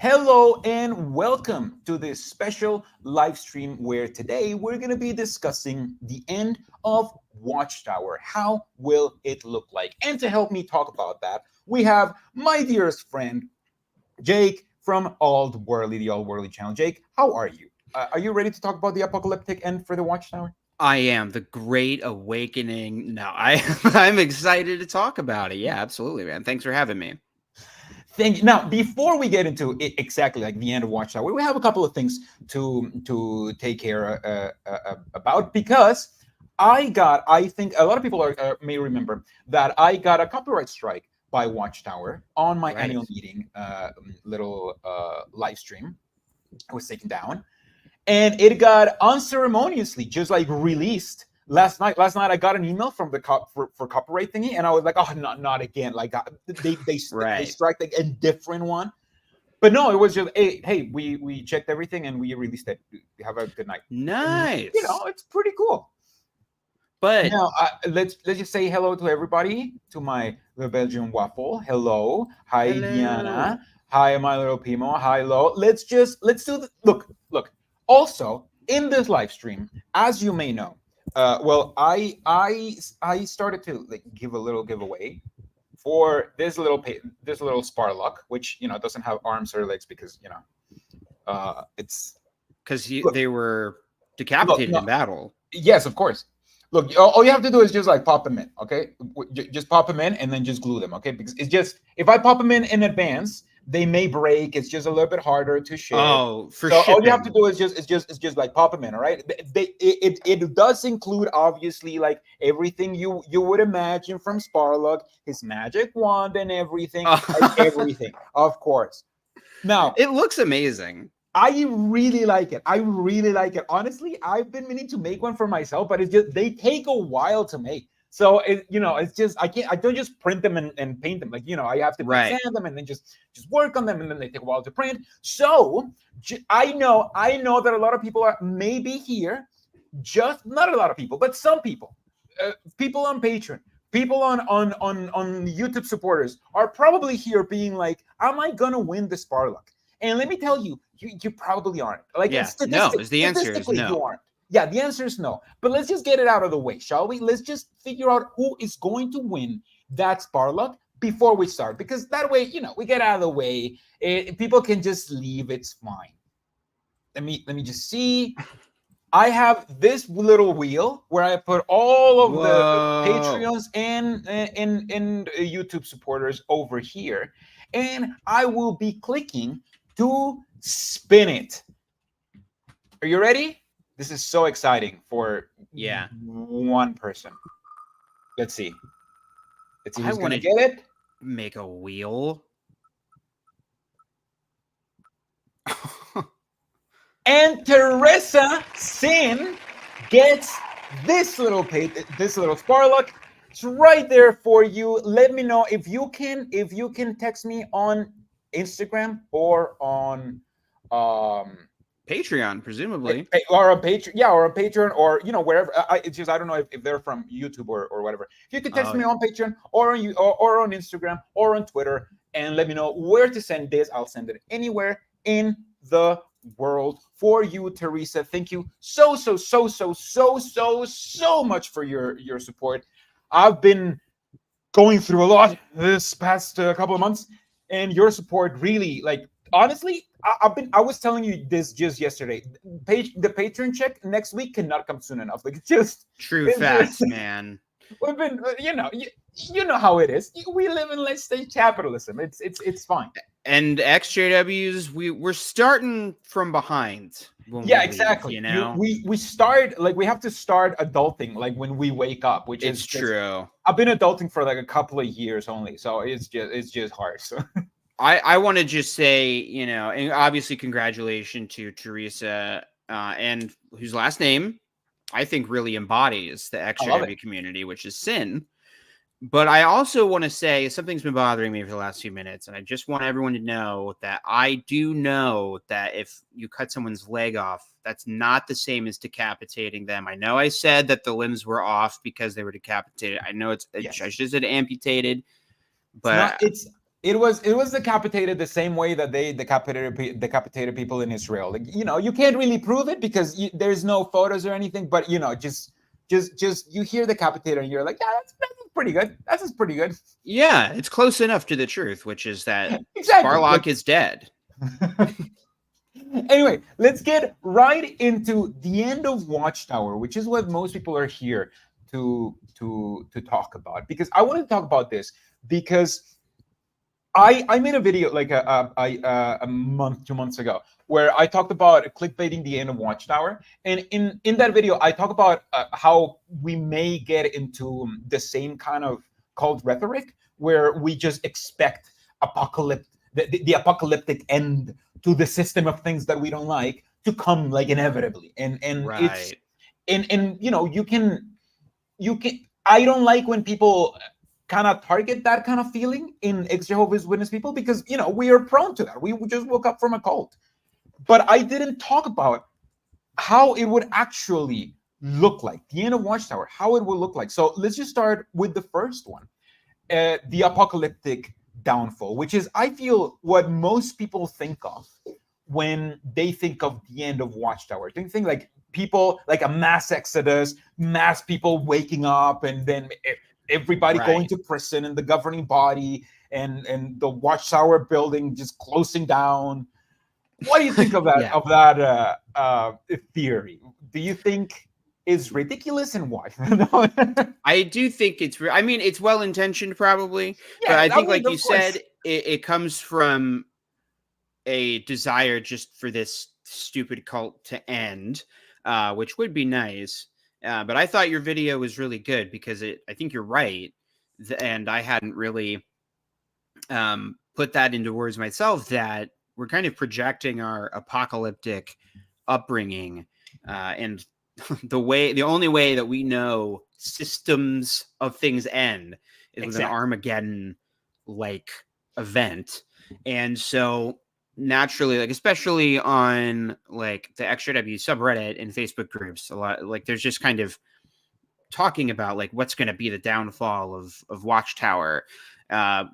Hello and welcome to this special live stream where today we're going to be discussing the end of Watchtower. How will it look like? And to help me talk about that, we have my dearest friend, Jake from Old Worldly, the Old Worldly channel. Jake, how are you? Are you ready to talk about the apocalyptic end for the Watchtower? I am the Great Awakening. No, I'm excited to talk about it. Yeah, absolutely, man. Thanks for having me. Thank you. Now, before we get into it, exactly like the end of Watchtower, we have a couple of things to take care about because I think a lot of people may remember that I got a copyright strike by Watchtower on my Right. annual meeting little live stream. I was taken down, and it got unceremoniously just like released last night. Last night I got an email from the for copyright thingy, and I was like, oh, not again. Like they Right. strike like a different one. But no, it was just hey, we checked everything and we released it. Have a good night. And Nice. it's pretty cool. But Now let's just say hello to everybody. To my the Belgian waffle. Hello, hi hello. Diana. Hi my little Pimo. Hi Lo. Let's do the look. Also in this live stream, as you may know, well I started to like give a little giveaway for this little Sparlock, which doesn't have arms or legs because it's Because look they were look decapitated no in battle. yes, of course. Look, all you have to do is just like pop them in, okay? Just pop them in and then just glue them, okay? Because it's just if I pop them in advance, they may break. It's just a little bit harder to ship. Oh, for So all you have to shipping. do is just like pop them in, all right? It does include obviously like everything you would imagine from Sparlock, his magic wand and everything, like everything, of course. Now, It looks amazing. I really like it. I really like it. Honestly, I've been meaning to make one for myself, but it's just they take a while to make. So it's just I don't just print them and paint them. Like, I have to Right. sand them and then just work on them and then they take a while to print. So I know that a lot of people are maybe here, just not a lot of people, but some people, people on Patreon, people on YouTube supporters are probably here being like, am I gonna win the Sparlock? And let me tell you, you probably aren't. Like Yeah. No, is the answer is statistically, you no. aren't. Yeah, the answer is no. But let's just get it out of the way, shall we? Let's just figure out who is going to win that Sparlock before we start, because that way, we get out of the way. People can just leave. It's fine. Let me just see. I have this little wheel where I put all of the Whoa. Patreons and YouTube supporters over here, and I will be clicking to spin it. Are you ready? This is so exciting for Yeah. one person. Let's see. Let's see I who's want gonna to get it. make a wheel. And Teresa Sin gets this little Sparlock. It's right there for you. Let me know if you can text me on Instagram or on Patreon, presumably. or a Patreon, or a Patreon, or wherever. It's just I don't know if they're from YouTube or whatever. If you could text Oh, me yeah. on Patreon or on or on Instagram or on Twitter and let me know where to send this, I'll send it anywhere in the world for you, Teresa. Thank you so much for your support. I've been going through a lot this past couple of months, and your support really, like, honestly, I was telling you this just yesterday. The Patreon check next week cannot come soon enough. Like, True it's just facts, man. we've been, you know how it is. We live in late stage capitalism. It's fine. And XJWs, we're starting from behind when we Yeah, leave, exactly. you know? We start, like, we have to start adulting like when we wake up, which is It's just true. I've been adulting for like a couple of years only, so it's just hard. So I want to just say, and obviously congratulations to Teresa, and whose last name I think really embodies the I love it. XJW community, which is Sin. But I also want to say something's been bothering me for the last few minutes, and I just want everyone to know that I do know that if you cut someone's leg off, that's not the same as decapitating them. I know I said that the limbs were off because they were decapitated. I know I Yes. just said amputated, It's not. but It's It was decapitated the same way that they decapitated people in Israel. Like, you can't really prove it because there's no photos or anything, but just you hear decapitated and you're like, yeah, that's pretty good. That's pretty good. Yeah, it's close enough to the truth, which is that Exactly. Sparlock is dead. Anyway, let's get right into the end of Watchtower, which is what most people are here to talk about. Because I want to talk about this because I made a video like a month, 2 months ago, where I talked about clickbaiting the end of Watchtower, and in that video I talk about how we may get into the same kind of cult rhetoric where we just expect the apocalyptic end to the system of things that we don't like to come like inevitably, and it's Right. and you can I don't like when people kind of target that kind of feeling in ex-Jehovah's Witness people because we are prone to that. We just woke up from a cult. But I didn't talk about how it would actually look like, the end of Watchtower, how it will look like. So let's just start with the first one, the apocalyptic downfall, which is, I feel, what most people think of when they think of the end of Watchtower. They think like people, like a mass exodus, mass people waking up, and then everybody going Right. to prison, and the governing body and the Watchtower building just closing down. What do you think of that Yeah. theory? Do you think is ridiculous, and why? No. I do think I mean, it's well intentioned, probably, but Yeah, I I think, mean, like you of said, course. it comes from a desire just for this stupid cult to end, which would be nice. But I thought your video was really good because I think you're right. And I hadn't really put that into words myself, that we're kind of projecting our apocalyptic upbringing, and the only way that we know systems of things end is with an Exactly. Armageddon like event. And so naturally, like, especially on like the Extra W subreddit and Facebook groups, a lot, like, there's just kind of talking about like what's going to be the downfall of Watchtower. uh,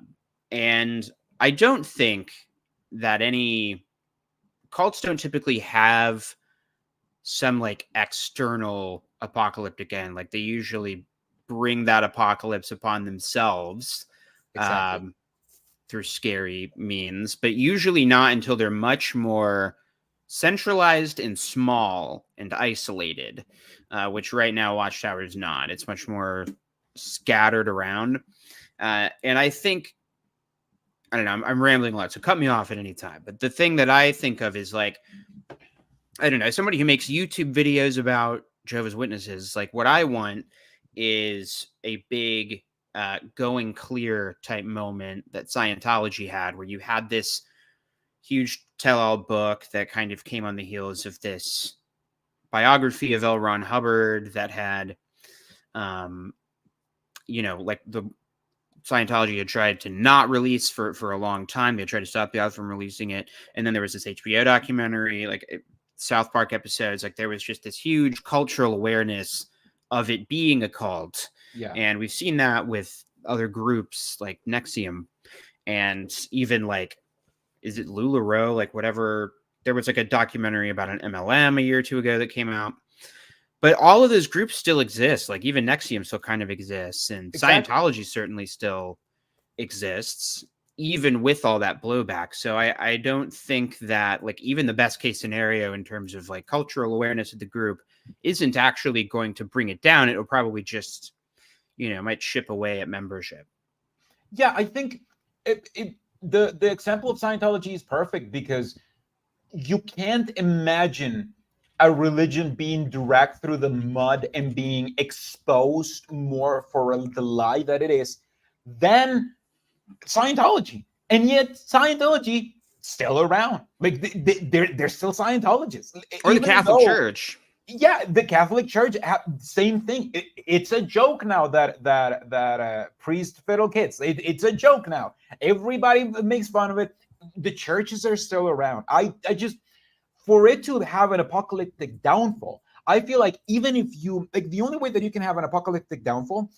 and I don't think that any cults don't typically have some like external apocalyptic end. Like, they usually bring that apocalypse upon themselves, Exactly. um, through scary means, but usually not until they're much more centralized and small and isolated, which right now Watchtower is not. It's much more scattered around. And I think, I don't know, I'm rambling a lot, so cut me off at any time. But the thing that I think of is, like, I don't know, somebody who makes YouTube videos about Jehovah's Witnesses. Like, what I want is a big going clear type moment that Scientology had, where you had this huge tell-all book that kind of came on the heels of this biography of L. Ron Hubbard that had, um, like, the Scientology had tried to not release for a long time. They tried to stop the author from releasing it. And then there was this HBO documentary, like South Park episodes. Like, there was just this huge cultural awareness of it being a cult. Yeah. And we've seen that with other groups like Nexium, and even, like, is it LuLaRoe? Like, whatever. There was like a documentary about an MLM a year or two ago that came out. But all of those groups still exist. Like, even Nexium still kind of exists, and Exactly. Scientology certainly still exists, even with all that blowback. So I don't think that, like, even the best case scenario in terms of like cultural awareness of the group isn't actually going to bring it down. It'll probably just, might chip away at membership. Yeah, I think the example of Scientology is perfect because you can't imagine a religion being dragged through the mud and being exposed more for the lie that it is than Scientology. And yet Scientology still around. Like they're still Scientologists, Or the even Catholic though, Church. yeah, the Catholic Church, same thing. It's a joke now that priest fiddle kids. It's a joke now. Everybody makes fun of it. The churches are still around. I just, for it to have an apocalyptic downfall, I feel like even if you like, the only way that you can have an apocalyptic downfall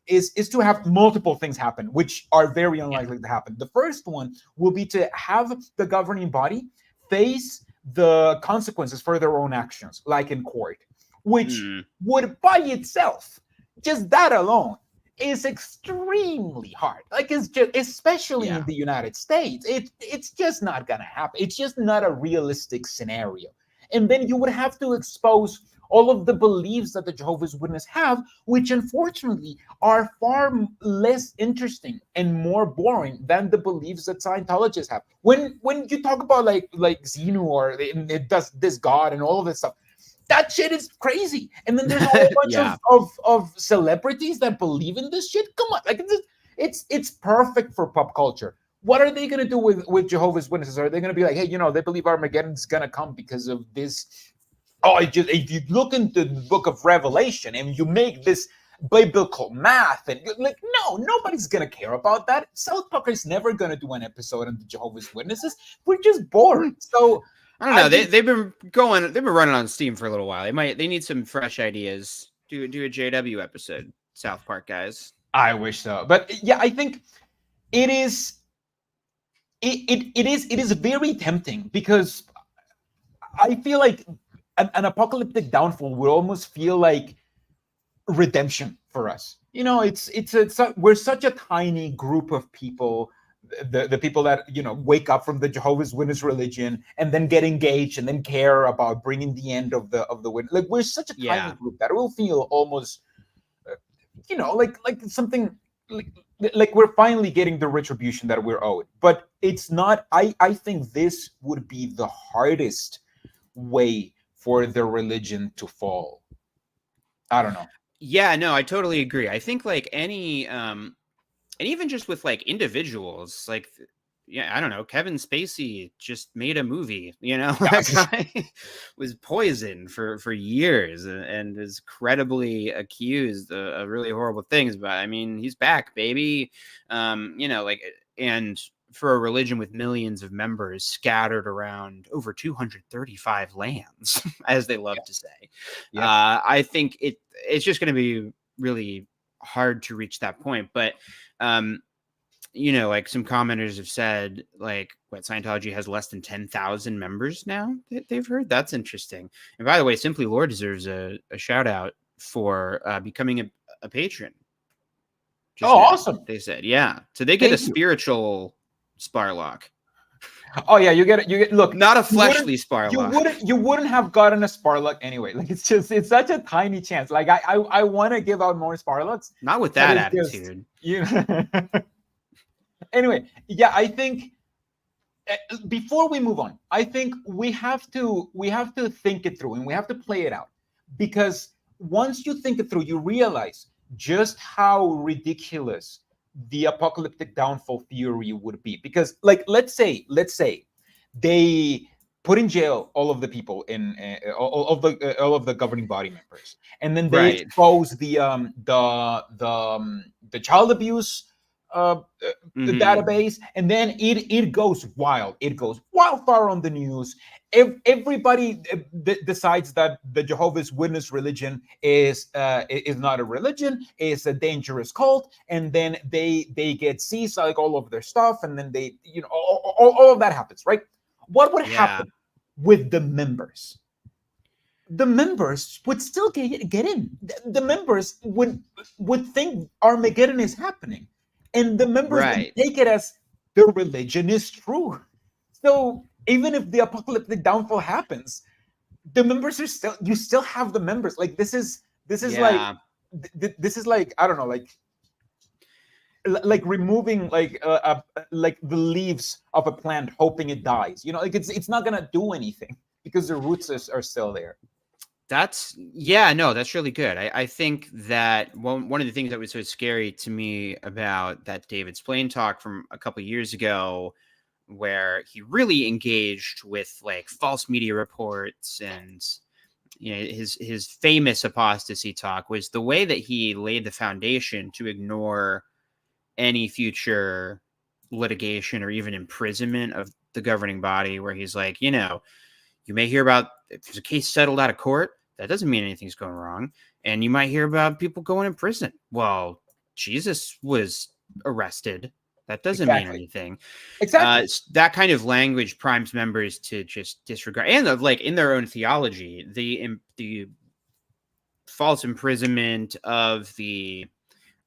is to have multiple things happen, which are very Yeah. unlikely to happen. The first one will be to have the governing body face the consequences for their own actions, like in court, which Mm, would by itself, just that alone, is extremely hard. Like, it's just, especially in yeah. the United States, it's just not gonna happen. It's just not a realistic scenario. And then you would have to expose all of the beliefs that the Jehovah's Witnesses have, which unfortunately are far less interesting and more boring than the beliefs that Scientologists have. When you talk about like Xenu, or it does this God and all of this stuff, that shit is crazy. And then there's a whole bunch Yeah. of celebrities that believe in this shit. Come on, like, it's perfect for pop culture. What are they going to do with Jehovah's Witnesses? Are they going to be like, hey, they believe Armageddon's going to come because of this? Oh, if you look into the book of Revelation and you make this biblical math, and like, no, nobody's gonna care about that. South Park is never gonna do an episode on the Jehovah's Witnesses. We're just bored. So I don't I know. just, They've been running on Steam for a little while. They need some fresh ideas. Do a JW episode, South Park guys. I wish so. But yeah, I think it is it is very tempting, because I feel like an apocalyptic downfall would almost feel like redemption for us. We're such a tiny group of people, the people that wake up from the Jehovah's Witness religion and then get engaged and then care about bringing the end of the win. Like, we're such a tiny Yeah. group that it will feel almost like something like we're finally getting the retribution that we're owed. But it's not. I think this would be the hardest way for the religion to fall. I don't know. Yeah, no, I totally agree. I think like any and even just with like individuals, like yeah, I don't know, Kevin Spacey just made a movie, that guy was poisoned for years and is credibly accused of really horrible things, but I mean, he's back, baby. Like, and for a religion with millions of members scattered around over 235 lands, as they love to say. Yeah. I think it's just going to be really hard to reach that point. But, like some commenters have said, like, what, Scientology has less than 10,000 members now that they've heard. That's interesting. And by the way, Simply Lord deserves a shout out for becoming a patron. Just Oh, now, awesome. they said, yeah. So they get Thank a you. spiritual Sparlock. Oh yeah, you get look. Not a fleshly Sparlock. You wouldn't have gotten a Sparlock anyway. Like, it's such a tiny chance. Like, I want to give out more Sparlocks. Not with But that it's just, attitude. Anyway, yeah, I think before we move on, I think we have to think it through, and we have to play it out, because once you think it through, you realize just how ridiculous the apocalyptic downfall theory would be. Because, like, let's say they put in jail all of the people in all of the governing body members, and then they Right. expose the child abuse the database, and then it goes wild. It goes wildfire on the news. Everybody decides that the Jehovah's Witness religion is not a religion; it's a dangerous cult. And then they get seized, like, all of their stuff, and then they, all of that happens, right? What would happen with the members? The members would still get in. The members would think Armageddon is happening, and the members would Right. take it as the religion is true. So even if the apocalyptic downfall happens, the members are still, you still have the members. Like, this is like Yeah. this is like, I don't know, like removing like the leaves of a plant, hoping it dies. Like, it's not gonna do anything because the roots are still there. That's really good. I think that one of the things that was so scary to me about that David Splain talk from a couple of years ago, where he really engaged with like false media reports and his famous apostasy talk, was the way that he laid the foundation to ignore any future litigation or even imprisonment of the governing body, where he's like, you may hear about, if there's a case settled out of court, That doesn't mean anything's going wrong. And you might hear about people going in prison. Well, Jesus was arrested. That doesn't mean Exactly. anything. Exactly. That kind of language primes members to just disregard, and like in their own theology, the false imprisonment of the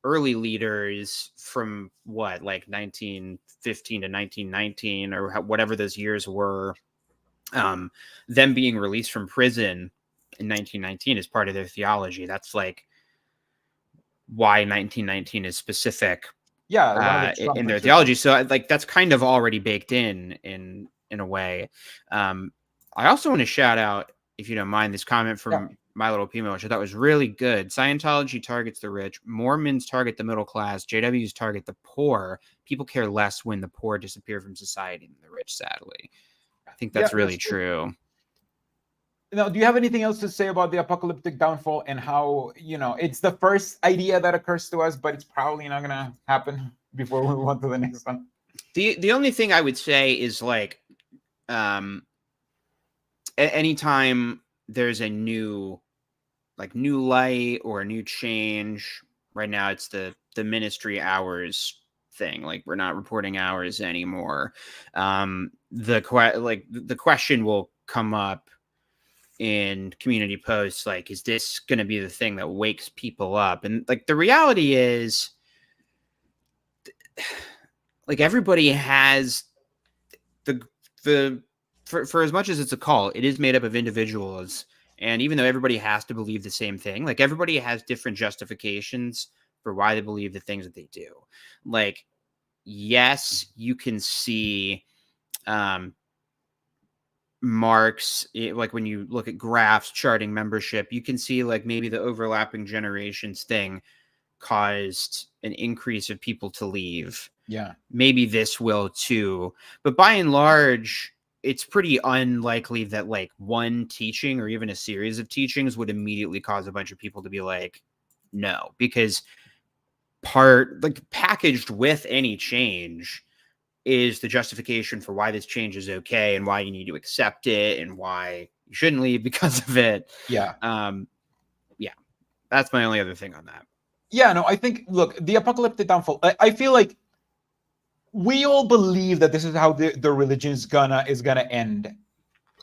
early leaders from what, like 1915 to 1919 or whatever those years were, them being released from prison in 1919 is part of their theology. That's like why 1919 is specific Yeah, one of the in their trumpets or theology. something. So like that's kind of already baked in a way. I also want to shout out, if you don't mind, this comment Yeah. from My Little Pimo, which I thought was really good. Scientology targets the rich. Mormons target the middle class. JWs target the poor. People care less when the poor disappear from society than the rich, sadly. I think Yeah, that's really that's true. true. Now, do you have anything else to say about the apocalyptic downfall and how, it's the first idea that occurs to us, but it's probably not going to happen before we move on to the next one? The only thing I would say is like, anytime there's a new light or a new change, right now it's the ministry hours thing. Like, we're not reporting hours anymore. The question will come up in community posts, like, is this going to be the thing that wakes people up? And like, the reality is, like, everybody has the for as much as it's a cult, it is made up of individuals. And even though everybody has to believe the same thing, like, everybody has different justifications for why they believe the things that they do. Like, yes, you can see marks, like when you look at graphs charting membership, you can see like maybe the overlapping generations thing caused an increase of people to leave. Yeah. Maybe this will too. But by and large, it's pretty unlikely that like one teaching or even a series of teachings would immediately cause a bunch of people to be like, no, because packaged with any change is the justification for why this change is okay and why you need to accept it and why you shouldn't leave because of it. Yeah. Yeah, that's my only other thing on that. Yeah, no, I think, look, the apocalyptic downfall, I feel like we all believe that this is how the religion is gonna end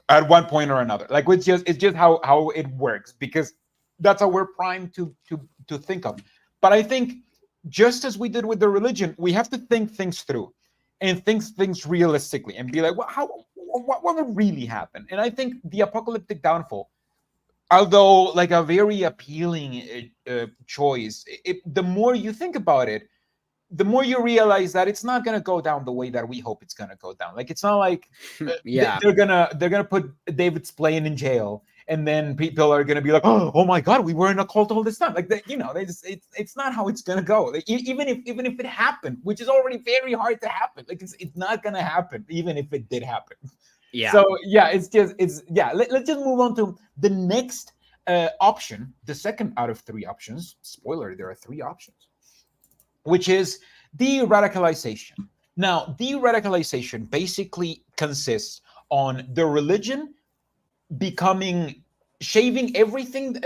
at one point or another. Like, it's just how it works, because that's how we're primed to think of. But I think, just as we did with the religion, we have to think things through and think things realistically and be like, what would really happen? And I think the apocalyptic downfall, although like a very appealing choice, the more you think about it, the more you realize that it's not going to go down the way that we hope it's going to go down. Like, it's not like Yeah. they're gonna put David Splane in jail, and then people are gonna be like, oh my god, we were in a cult all this time. Like, they just, it's not how it's gonna go. Like, even if it happened, which is already very hard to happen, like, it's not gonna happen, even if it did happen. Yeah. So yeah, let's just move on to the next option, the second out of three options. Spoiler: there are three options, which is de-radicalization. Now, de-radicalization basically consists on the religion shaving everything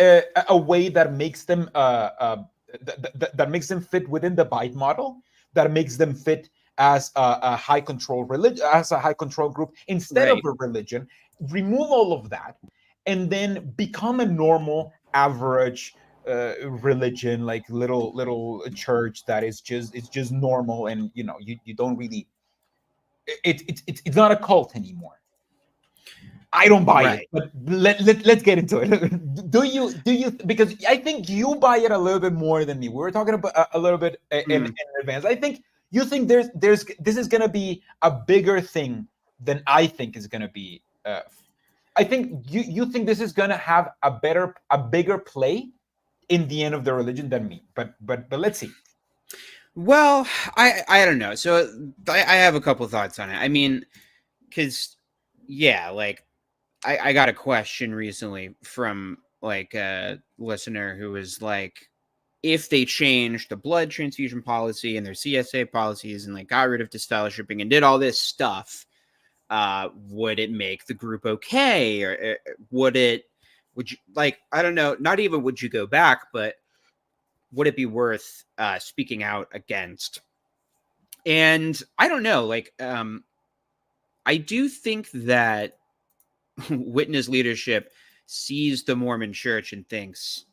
away that makes them that makes them fit within the Byte model, that makes them fit as a high control religion, as a high control group, instead of Right. a religion. Remove all of that, and then become a normal, average religion, like little church that is just normal, and you don't really, it's not a cult anymore. I don't buy it, Right. but let's get into it. Do you, because I think you buy it a little bit more than me. We were talking about a little bit in advance. I think you think there's this is going to be a bigger thing than I think is going to be. I think you think this is going to have a bigger play in the end of the religion than me. But let's see. Well, I don't know. So I have a couple thoughts on it. I mean, because yeah, like I got a question recently from like a listener who was like, if they changed the blood transfusion policy and their CSA policies and like got rid of disfellowshipping and did all this stuff, would it make the group okay, or would it would you, like, I don't know, not even would you go back, but would it be worth speaking out against? And I don't know, like, I do think that witness leadership sees the Mormon church and thinks,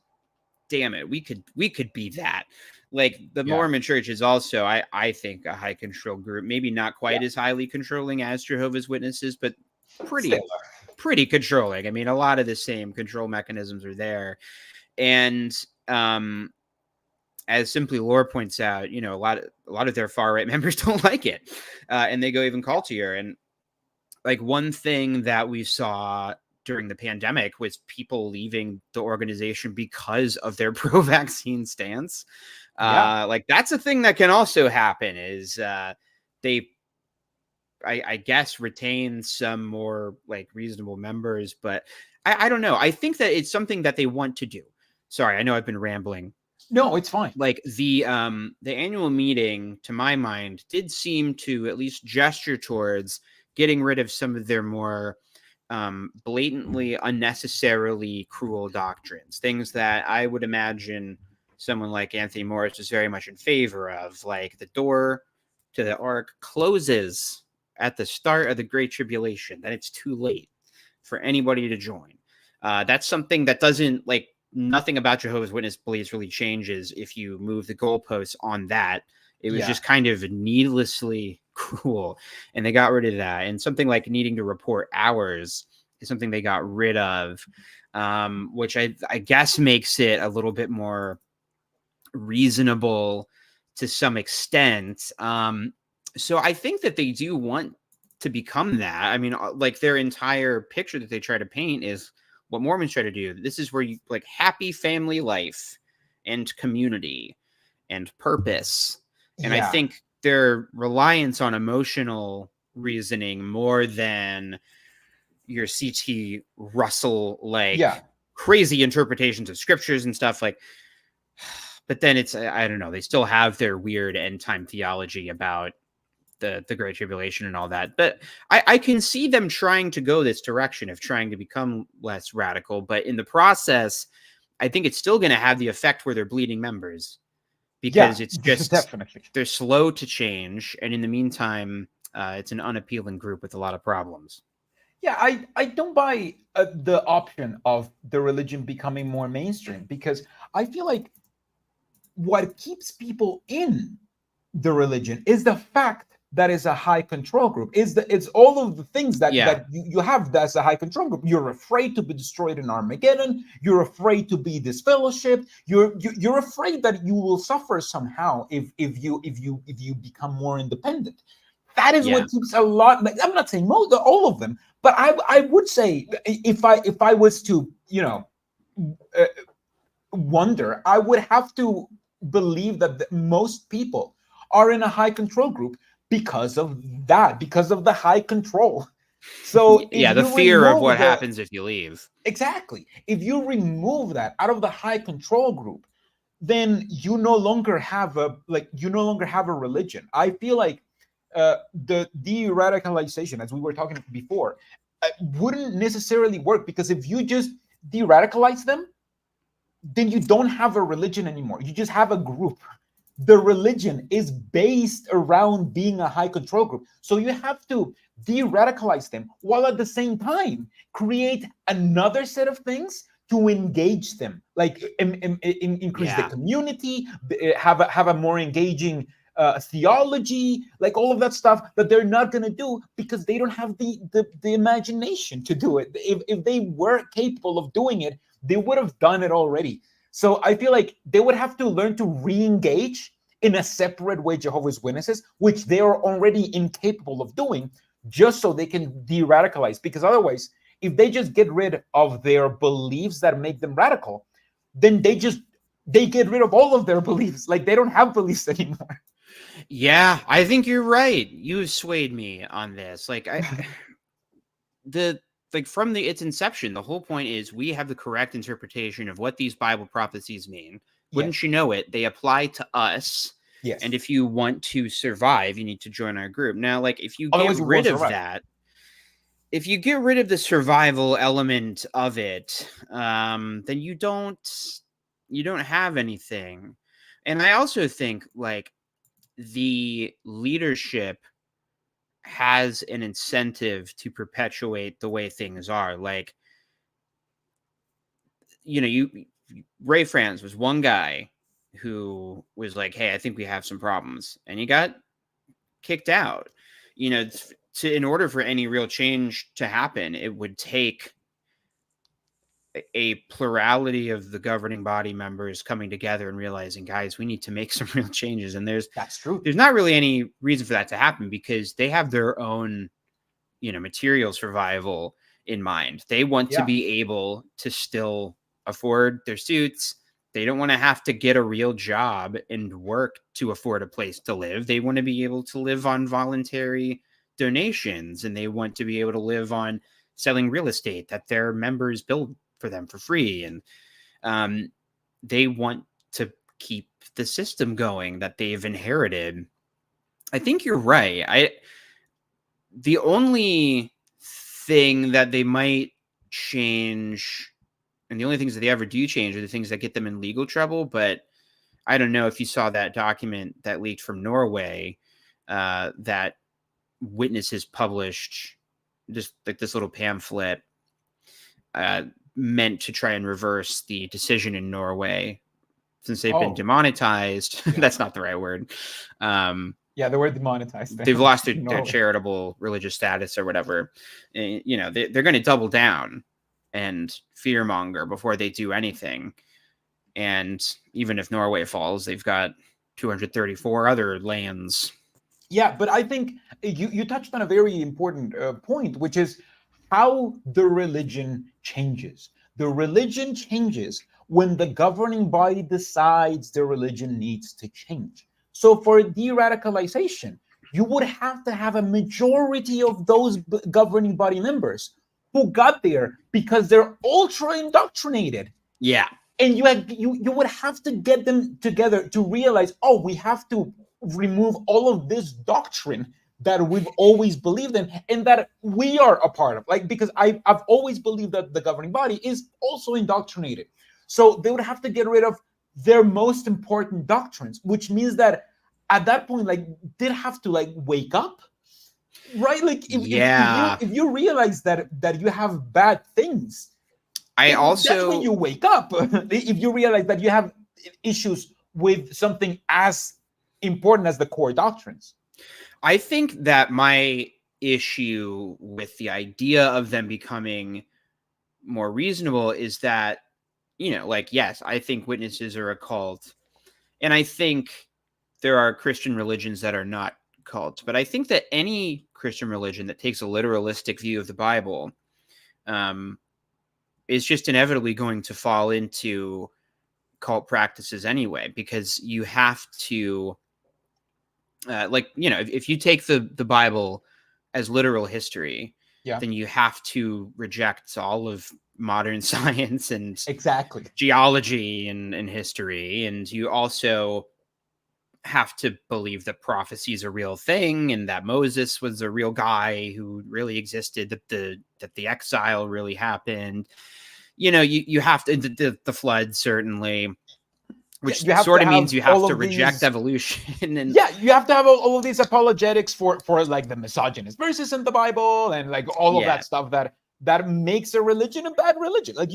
damn it, we could be that. Like, the Yeah. Mormon church is also, I think, a high control group, maybe not Yeah. quite as highly controlling as Jehovah's Witnesses, but pretty Similar. pretty controlling. I mean, a lot of the same control mechanisms are there. And as Simply Lore points out, you know, a lot of their far right members don't like it, and they go even cultier. And like, one thing that we saw during the pandemic was people leaving the organization because of their pro-vaccine stance. Yeah. Like, that's a thing that can also happen. Is they, I guess, retain some more like reasonable members, but I don't know. I think that it's something that they want to do. Sorry, I know I've been rambling. No, it's fine. Like, the annual meeting, to my mind, did seem to at least gesture towards getting rid of some of their more blatantly, unnecessarily cruel doctrines, things that I would imagine someone like Anthony Morris was very much in favor of, like the door to the ark closes at the start of the Great Tribulation, then it's too late for anybody to join. That's something that doesn't, like, nothing about Jehovah's Witness beliefs really changes if you move the goalposts on that. It was just kind of needlessly cruel, and they got rid of that. And something like needing to report hours is something they got rid of, which I guess makes it a little bit more reasonable to some extent. So I think that they do want to become that. I mean, like, their entire picture that they try to paint is what Mormons try to do. This is where you, like, happy family life and community and purpose. And I Yeah. think their reliance on emotional reasoning more than your CT Russell, like, Yeah. crazy interpretations of scriptures and stuff, like, but then it's, I don't know, they still have their weird end time theology about the Great Tribulation and all that. But I can see them trying to go this direction of trying to become less radical. But in the process, I think it's still going to have the effect where they're bleeding members, Yeah. because it's just, Definitely. they're slow to change. And in the meantime, it's an unappealing group with a lot of problems. Yeah, I don't buy the option of the religion becoming more mainstream, because I feel like what keeps people in the religion is the fact that is a high control group. It's all of the things that Yeah. you have that's a high control group. You're afraid to be destroyed in Armageddon. You're afraid to be disfellowshipped. You're afraid that you will suffer somehow if you become more independent. That is Yeah. what keeps a lot. Like, I'm not saying most, all of them, but I would say, if I was to, uh, wonder, I would have to believe that most people are in a high control group because of that, because of the high control. So if Yeah, the you fear of remove what the happens if you leave. exactly, if you remove that out of the high control group, then you no longer have a religion. I feel like the de-radicalization, as we were talking before, wouldn't necessarily work, because if you just de-radicalize them, then you don't have a religion anymore. You just have a group. The religion is based around being a high control group. So you have to de-radicalize them while at the same time create another set of things to engage them, like increase the Yeah. community, have a more engaging theology, like all of that stuff that they're not going to do because they don't have the imagination to do it. If they were capable of doing it, they would have done it already. So I feel like they would have to learn to re-engage in a separate way Jehovah's Witnesses, which they are already incapable of doing, just so they can de-radicalize. Because otherwise, if they just get rid of their beliefs that make them radical, then they get rid of all of their beliefs. Like, they don't have beliefs anymore. Yeah, I think you're right. You swayed me on this. Like, the like, from its inception, the whole point is we have the correct interpretation of what these Bible prophecies mean. Wouldn't Yes. you know it? They apply to us. Yes. And if you want to survive, you need to join our group. Now, like, if you get Otherwise, you rid won't of survive. that, if you get rid of the survival element of it, then you don't have anything. And I also think like the leadership has an incentive to perpetuate the way things are. Like, Ray Franz was one guy who was like, "Hey, I think we have some problems," and he got kicked out. In order for any real change to happen, it would take a plurality of the governing body members coming together and realizing, guys, we need to make some real changes. And there's true. not really any reason for that to happen because they have their own, material survival in mind. They want to be able to still afford their suits. They don't want to have to get a real job and work to afford a place to live. They want to be able to live on voluntary donations, and they want to be able to live on selling real estate that their members build for them for free. And they want to keep the system going that they've inherited. I think you're right. The only thing that they might change, and the only things that they ever do change, are the things that get them in legal trouble. But I don't know if you saw that document that leaked from Norway that witnesses published, just like this little pamphlet meant to try and reverse the decision in Norway since they've been demonetized. That's not the right word. The word demonetized. They've lost their charitable religious status or whatever. And, they're going to double down and fearmonger before they do anything. And even if Norway falls, they've got 234 other lands. Yeah, but I think you touched on a very important point, which is how the religion changes. The religion changes when the governing body decides the religion needs to change. So for de-radicalization, you would have to have a majority of those governing body members who got there because they're ultra indoctrinated. Yeah. And you would have to get them together to realize, we have to remove all of this doctrine that we've always believed in and that we are a part of. Like, because I've always believed that the governing body is also indoctrinated. So they would have to get rid of their most important doctrines, which means that at that point, like, they'd have to like wake up, right? Like, if you realize that you have bad things, that's when you wake up. If you realize that you have issues with something as important as the core doctrines. I think that my issue with the idea of them becoming more reasonable is that, yes, I think witnesses are a cult. And I think there are Christian religions that are not cults. But I think that any Christian religion that takes a literalistic view of the Bible is just inevitably going to fall into cult practices anyway, because you have to, if you take the Bible as literal history, then you have to reject all of modern science and geology and history. And you also have to believe that prophecy is a real thing and that Moses was a real guy who really existed, that the exile really happened. You have to, the flood, certainly, which sort of means you have to reject evolution. And you have to have all of these apologetics for like the misogynist verses in the Bible and like all of that stuff that makes a religion a bad religion. Like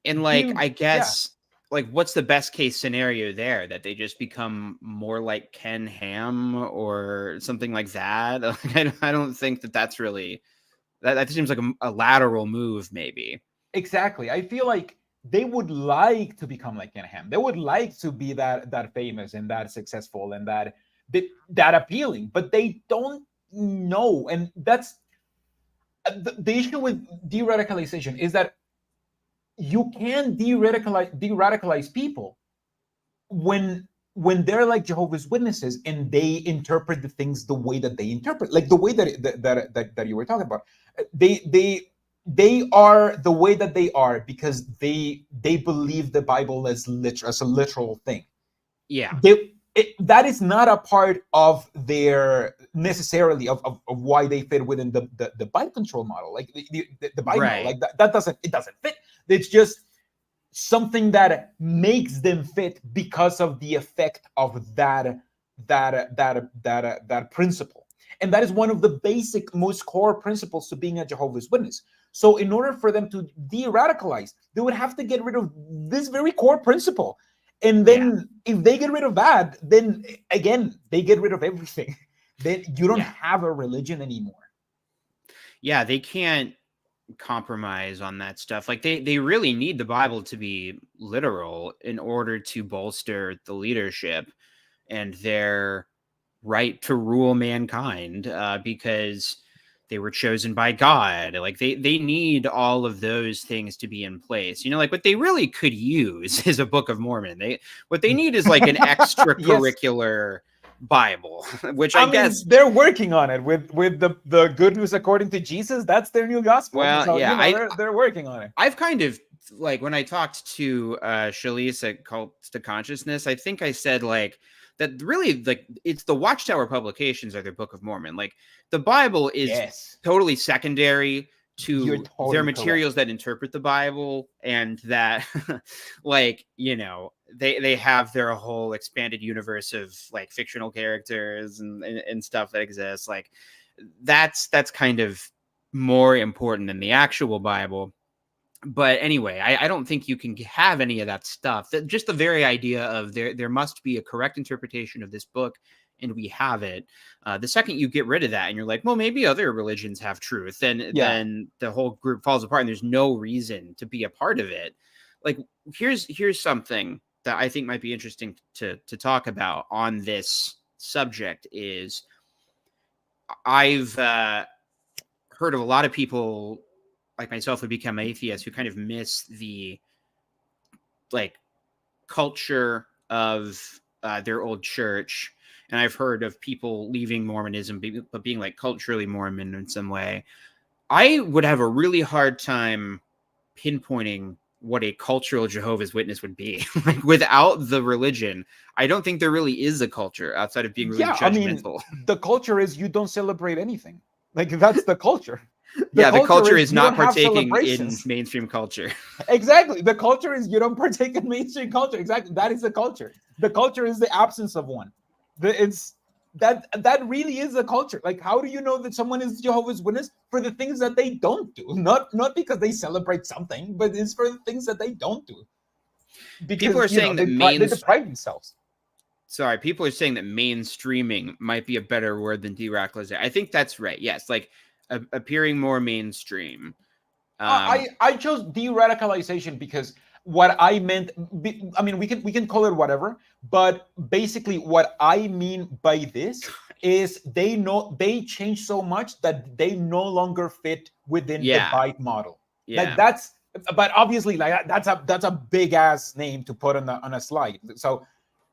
and like, I guess, like, what's the best case scenario there? That they just become more like Ken Ham or something like that? I don't think that's really, that seems like a lateral move, maybe. Exactly. I feel like they would like to become like Ken Ham. They would like to be that famous and that successful and that appealing, but they don't know. And that's the issue with de-radicalization, is that you can de-radicalize people when they're like Jehovah's Witnesses and they interpret the things the way that they interpret, like the way that you were talking about. They are the way that they are because they believe the Bible as a literal thing. Yeah. That is not a part of their necessarily of why they fit within the bite control model, like the bite model, Right. like that doesn't fit. It's just something that makes them fit because of the effect of that principle. And that is one of the basic, most core principles to being a Jehovah's Witness. So in order for them to de-radicalize, they would have to get rid of this very core principle. And Yeah. then if they get rid of that, then again, they get rid of everything. Then you don't Yeah. have a religion anymore. Yeah, they can't compromise on that stuff. Like they really need the Bible to be literal in order to bolster the leadership and their right to rule mankind, because they were chosen by God. Like they need all of those things to be in place. Like what they really could use is a Book of Mormon. What they need is like an Yes. extracurricular Bible, which I I mean, guess. they're working on it with the good news according to Jesus. That's their new gospel. Well, So yeah, they're working on it. I've kind of like when I talked to Shalise at Cults to Consciousness, I think I said like that really like it's the Watchtower publications are their Book of Mormon. Like the Bible is Yes, totally secondary you're to their totally correct. materials that interpret the Bible, and that like they have their whole expanded universe of like fictional characters and stuff that exists. Like that's kind of more important than the actual Bible. But anyway, I don't think you can have any of that stuff. Just the very idea of there must be a correct interpretation of this book, and we have it. The second you get rid of that, and you're like, well, maybe other religions have truth, Yeah. then the whole group falls apart, and there's no reason to be a part of it. Like here's something that I think might be interesting to talk about on this subject is I've heard of a lot of people like myself who become atheists who kind of miss the like culture of their old church. And I've heard of people leaving Mormonism, but being like culturally Mormon in some way. I would have a really hard time pinpointing what a cultural Jehovah's Witness would be. Like without the religion, I don't think there really is a culture outside of being really Yeah, I mean, judgmental. the culture is you don't celebrate anything. Like that's the culture. The Yeah, the culture culture is is you not don't have partaking in celebrations. mainstream culture. Exactly. The culture is you don't partake in mainstream culture. Exactly. That is the culture. The culture is the absence of one. It's that really is a culture. Like, how do you know that someone is Jehovah's Witness? For the things that they don't do, not because they celebrate something, but it's for the things that they don't do. People Because are saying that they deprive themselves. people are saying that mainstreaming might be a better word than deradicalization. I think that's right. Yes, like appearing more mainstream. I chose de-radicalization because what I meant. I mean, we can call it whatever, but basically, what I mean by this is they change so much that they no longer fit within the Yeah, bite model. Like yeah, that's, but obviously, like that's a big ass name to put on a slide. So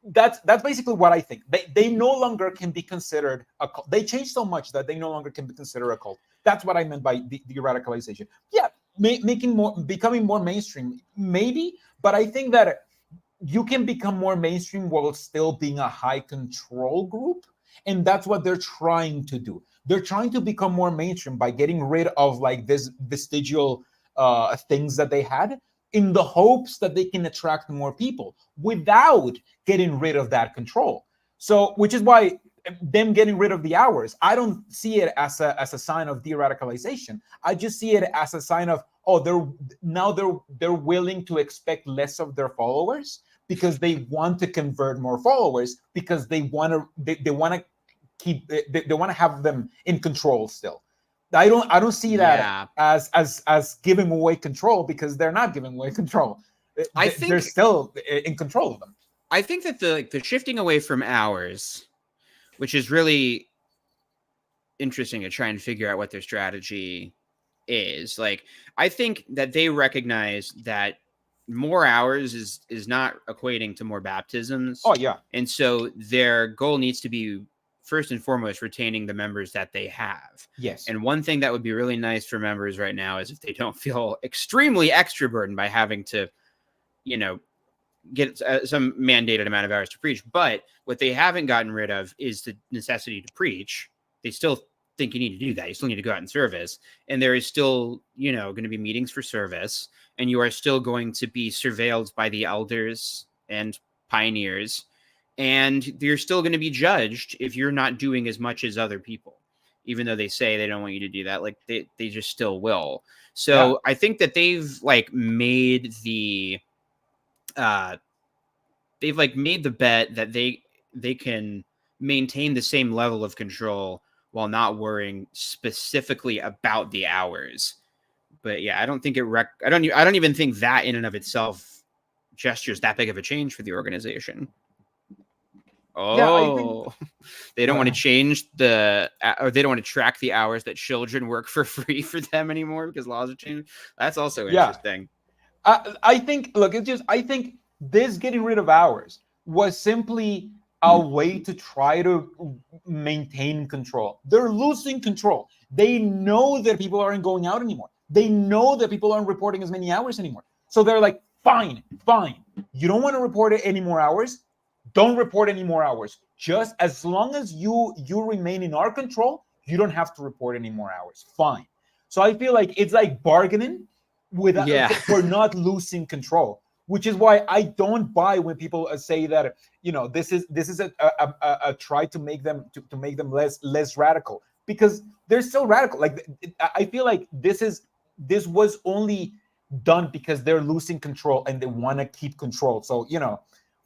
that's basically what I think. They no longer can be considered a cult. They change so much that they no longer can be considered a cult. That's what I meant by the radicalization. Yeah, becoming more mainstream, maybe, but I think that you can become more mainstream while still being a high control group, and that's what they're trying to do. They're trying to become more mainstream by getting rid of like this vestigial things that they had, in the hopes that they can attract more people without getting rid of that control. So, which is why them getting rid of the hours, I don't see it as a sign of de-radicalization. I just see it as a sign of, oh, they're willing to expect less of their followers because they want to convert more followers, because they want to keep they want to have them in control still. I don't see that yeah. as giving away control, because they're not giving away control. I They're think still in control of them. that the shifting away from hours, which is really interesting to try and figure out what their strategy is. Like, I think that they recognize that more hours is not equating to more baptisms, Oh yeah. and so their goal needs to be first and foremost retaining the members that they have. Yes. And one thing that would be really nice for members right now is if they don't feel extremely extra burdened by having to, get some mandated amount of hours to preach. But what they haven't gotten rid of is the necessity to preach. they still think you need to do that. You still need to go out and service. And there is still, going to be meetings for service. And you are still going to be surveilled by the elders and pioneers. And you're still going to be judged if you're not doing as much as other people, even though they say they don't want you to do that. Like they just still will. Yeah. So I think that they've made the bet that they can maintain the same level of control while not worrying specifically about the hours. But yeah, I don't think I don't even think that in and of itself gestures that big of a change for the organization. Yeah, I think Oh, they don't want to change or they don't want to track the hours that children work for free for them anymore because laws have changed. That's also yeah. interesting. I think, look, I think this getting rid of hours was simply a way to try to maintain control. They're losing control. They know that people aren't going out anymore. They know that people aren't reporting as many hours anymore. So they're like, fine. You don't want to report any more hours? Don't report any more hours. Just as long as you remain in our control, you don't have to report any more hours. Fine. So I feel like it's like bargaining for not losing control, which is why I don't buy when people say that this is a try to make them less radical, because they're still radical. Like, I feel like this was only done because they're losing control and they want to keep control. So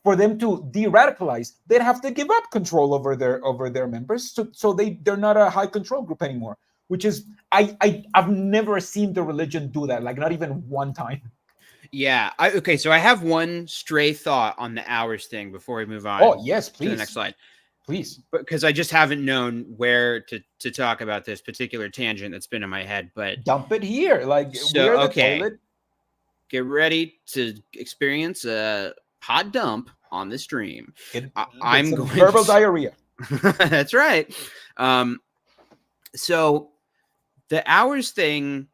for them to de-radicalize, they'd have to give up control over their members, so they're not a high control group anymore. Which is, I've never seen the religion do that, like not even one time. Yeah. Okay. So I have one stray thought on the hours thing before we move on. Oh yes, please. To the next slide, please. Because I just haven't known where to talk about this particular tangent that's been in my head. But dump it here, like so, we're the okay. toilet. Get ready to experience a hot dump on the stream. I'm going verbal diarrhea. That's right. So the hours thing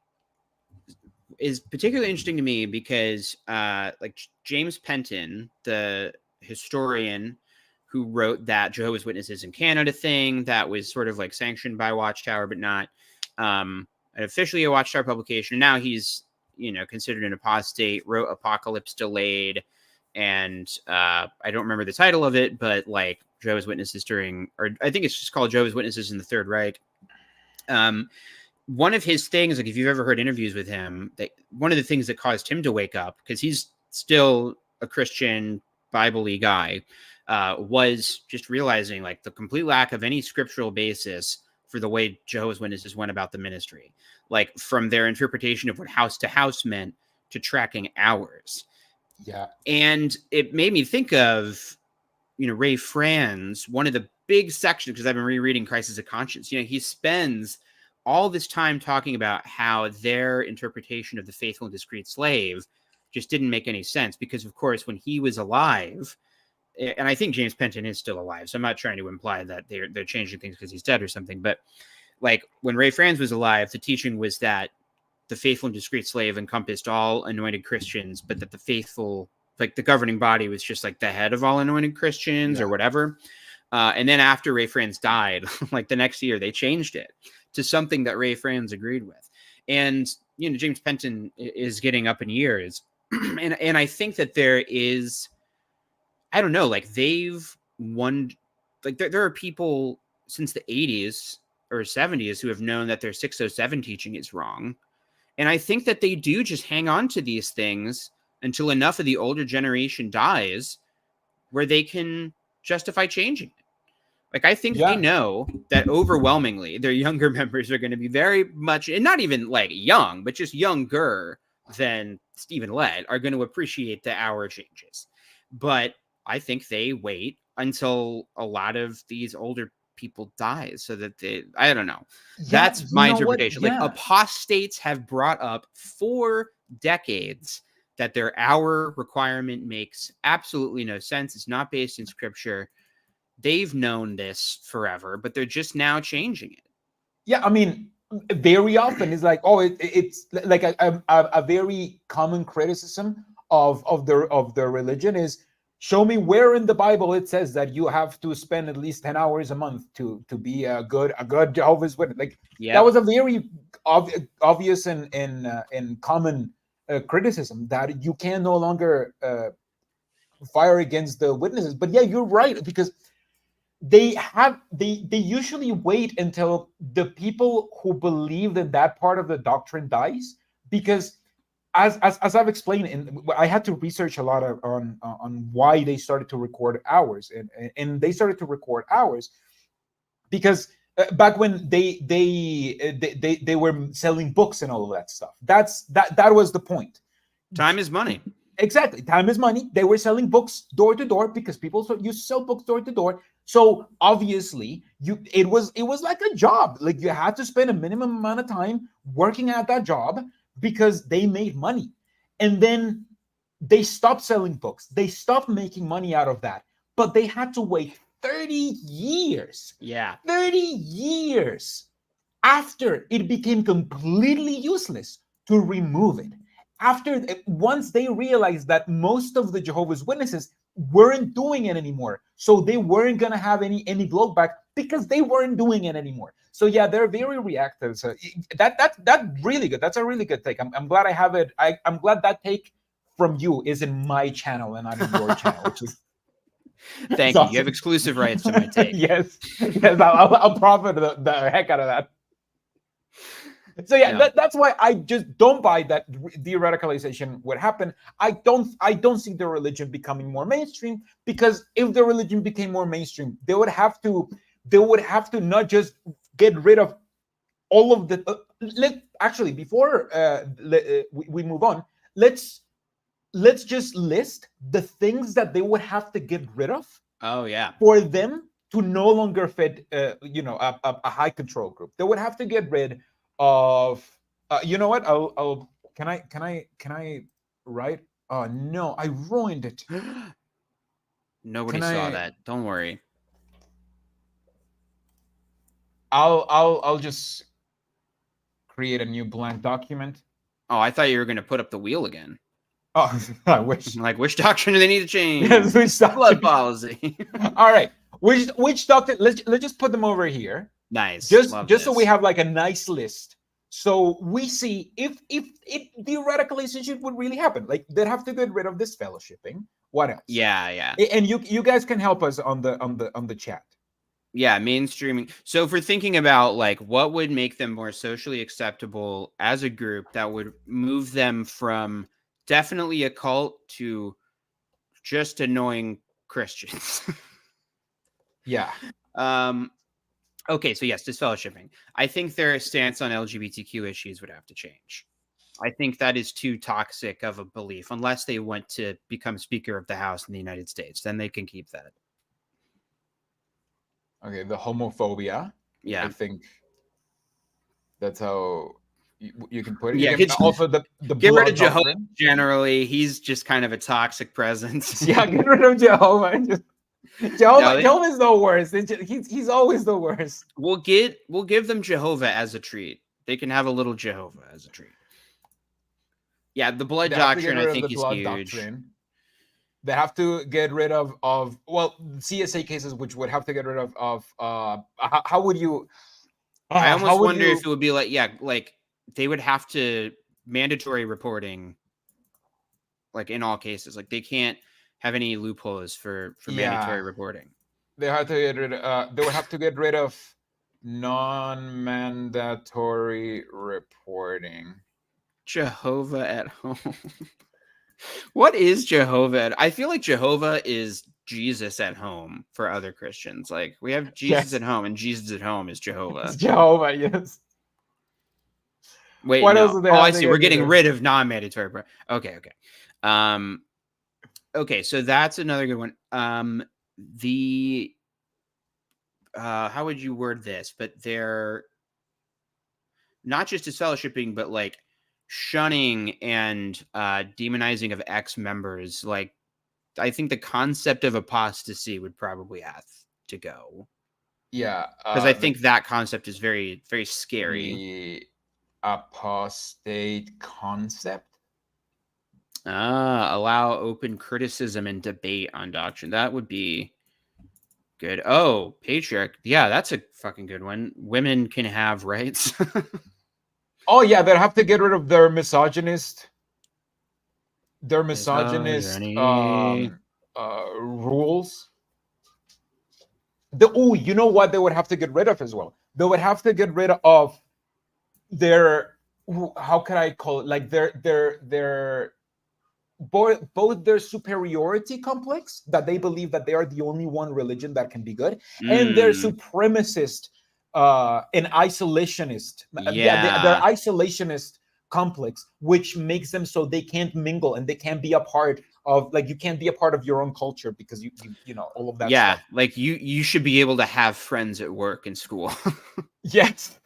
is particularly interesting to me because like James Penton, the historian who wrote that Jehovah's Witnesses in Canada thing that was sort of like sanctioned by Watchtower, but not officially a Watchtower publication. Now he's, considered an apostate, wrote Apocalypse Delayed. And I don't remember the title of it, but like Jehovah's Witnesses or I think it's just called Jehovah's Witnesses in the Third Reich. One of his things, like if you've ever heard interviews with him, one of the things that caused him to wake up, because he's still a Christian Bible-y guy, was just realizing like the complete lack of any scriptural basis for the way Jehovah's Witnesses went about the ministry, like from their interpretation of what house to house meant to tracking hours. Yeah. And it made me think of, Ray Franz, one of the big sections, because I've been rereading Crisis of Conscience. He spends all this time talking about how their interpretation of the faithful and discreet slave just didn't make any sense. Because, of course, when he was alive, and I think James Penton is still alive, so I'm not trying to imply that they're changing things because he's dead or something. But like when Ray Franz was alive, the teaching was that the faithful and discreet slave encompassed all anointed Christians, but that the faithful, like the governing body, was just like the head of all anointed Christians or whatever. And then after Ray Franz died, like the next year, they changed it to something that Ray Franz agreed with. And, James Penton is getting up in years. and I think that there is, I don't know, like they've won, like there are people since the 80s or 70s who have known that their 607 teaching is wrong. And I think that they do just hang on to these things until enough of the older generation dies where they can justify changing it. Like, I think they know that overwhelmingly their younger members are going to be very much, and not even like young, but just younger than Stephen Lett, are going to appreciate the hour changes. But I think they wait until a lot of these older people die so that I don't know. That's my interpretation. Like, apostates have brought up for decades that their hour requirement makes absolutely no sense. It's not based in scripture. They've known this forever, but they're just now changing it. Yeah, I mean, very often it's like, it's like a very common criticism of their religion is, Show me where in the Bible it says that you have to spend at least 10 hours a month to be a good Jehovah's Witness. Like that Yep. was a very obvious and common criticism that you can no longer fire against the witnesses. But yeah, you're right, because they usually wait until the people who believe in that part of the doctrine dies, because as I've explained, and I had to research a lot on why they started to record hours, and they started to record hours because back when they were selling books and all of that stuff. That was the point. Time is money. Exactly, time is money. They were selling books door to door because people used to sell books door to door. So obviously, it was like a job. Like you had to spend a minimum amount of time working at that job because they made money, and then they stopped selling books. They stopped making money out of that, but they had to wait 30 years. Yeah. 30 years after it became completely useless to remove it. After once they realized that most of the Jehovah's Witnesses weren't doing it anymore, so they weren't gonna have any blowback because they weren't doing it anymore. So yeah, they're very reactive. So that's really good. That's a really good take. I'm glad I have it. I'm glad that take from you is in my channel and not in your channel, which is Thank you. You have awesome. exclusive rights to my take. yes, I'll profit the heck out of that. So yeah, No. that's why I just don't buy that de-radicalization would happen. I don't see the religion becoming more mainstream, because if the religion became more mainstream, they would have to not just get rid of all of the actually, before we move on, let's just list the things that they would have to get rid of Oh yeah. for them to no longer fit, a high control group. They would have to get rid of, you know what? Can I write? Oh no, I ruined it. Nobody Can saw I? that. Don't worry. I'll just create a new blank document. Oh, I thought you were going to put up the wheel again. Oh, I wish. Like, which doctrine do they need to change? Yes, which Blood document? policy. All right, which document? Let's just put them over here. Nice. just Love just so we this. have like a nice list, so we see if the radicalization would really happen. Like they'd have to get rid of this fellowshipping. What else? Yeah, yeah. And you guys can help us on the chat. Yeah, mainstreaming. So if we're thinking about like what would make them more socially acceptable as a group, that would move them from definitely a cult to just annoying Christians. Yeah. um okay, so yes, disfellowshipping. I think their stance on LGBTQ issues would have to change. I think that is too toxic of a belief, unless they want to become Speaker of the House in the United States. Then they can keep that. Okay, the homophobia. I Yeah. think that's how you can put it. You Yeah. can also the Get rid of blood Jehovah doctrine. generally. He's just kind of a toxic presence. Yeah, get rid of Jehovah. No, Jehovah's the worst. He's always the worst. we'll give them Jehovah as a treat. They can have a little Jehovah as a treat. Yeah, the blood They have to get doctrine I rid of the think is blood huge. doctrine. They have to get rid of well, CSA cases, which would have to get rid of how would you I how almost would wonder if you it would be like they would have to mandatory reporting like in all cases. Like they can't have any loopholes for mandatory yeah, reporting. they would have to get rid of non-mandatory reporting. Jehovah at home. What is Jehovah? I feel like Jehovah is Jesus at home for other Christians. Like we have Jesus Yes, at home, and Jesus at home is it's Jehovah. Jehovah. Yes. Wait, What else no. do they Oh, have I to see. We're get rid getting of? rid of non-mandatory. Okay, okay. Um, okay, so that's another good one. The how would you word this? But they're not just disfellowshipping, but like shunning and demonizing of ex-members. Like I think the concept of apostasy would probably have to go, Yeah, because I think that concept is very, very scary. the apostate concept. Allow open criticism and debate on doctrine. That would be good. Oh, patriarch. Yeah, that's a fucking good one. Women can have rights. Oh yeah, they have to get rid of their misogynist Misogyny. rules. You know what they would have to get rid of as well? They would have to get rid of their, how can I call it? Like their both their superiority complex, that they believe that they are the only one religion that can be good, and their Mm, supremacist and isolationist, their yeah. isolationist complex, which makes them so they can't mingle and they can't be a part of, like, you can't be a part of your own culture because you know all of that Yeah. stuff. Like you should be able to have friends at work and school. Yes.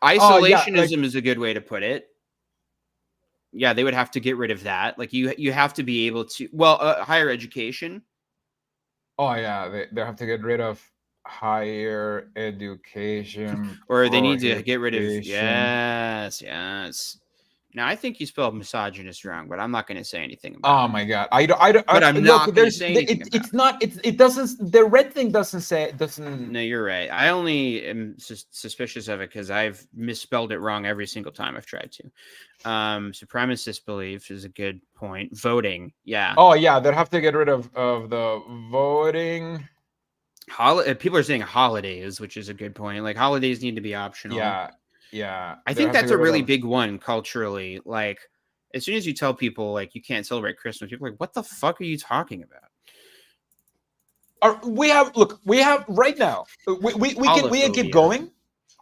Oh yeah, like, Isolationism is a good way to put it. Yeah, they would have to get rid of that. Like you have to be able to, well, higher education, oh yeah, they have to get rid of higher education or they need to get rid of, prohibition. yes. Now I think you spelled misogynist wrong, but I'm not going to say anything about Oh it. my god, I, But I'm look, not going to there's say anything about it's it. not, it doesn't, the red thing doesn't say, it doesn't. No, you're right. I only am suspicious of it because I've misspelled it wrong every single time I've tried to. Supremacist belief is a good point. Voting, yeah. Oh yeah, they'd have to get rid of the voting. People are saying holidays, which is a good point. Like holidays need to be optional. Yeah, yeah, I they'd think have to that's get a rid really of. big one culturally. Like as soon as you tell people like you can't celebrate Christmas, people are like, what the fuck are you talking about? We have, look, we have right now. We can keep Holophobia. going.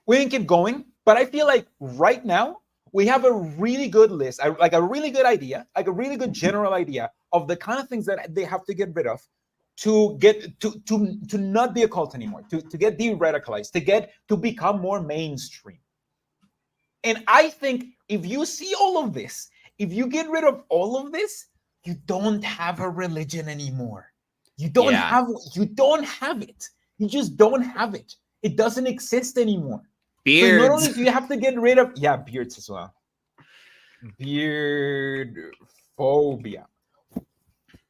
We can keep going, but I feel like right now we have a really good list, like a really good idea, like a really good general idea of the kind of things that they have to get rid of to get to not be a cult anymore, to get de-radicalized, to become more mainstream. And I think if you see all of this, if you get rid of all of this, you don't have a religion anymore. You don't Yeah. have you don't have it. You just don't have it. It doesn't exist anymore. So not only Beards. do you have to get rid of, yeah, beards as well. Beard phobia.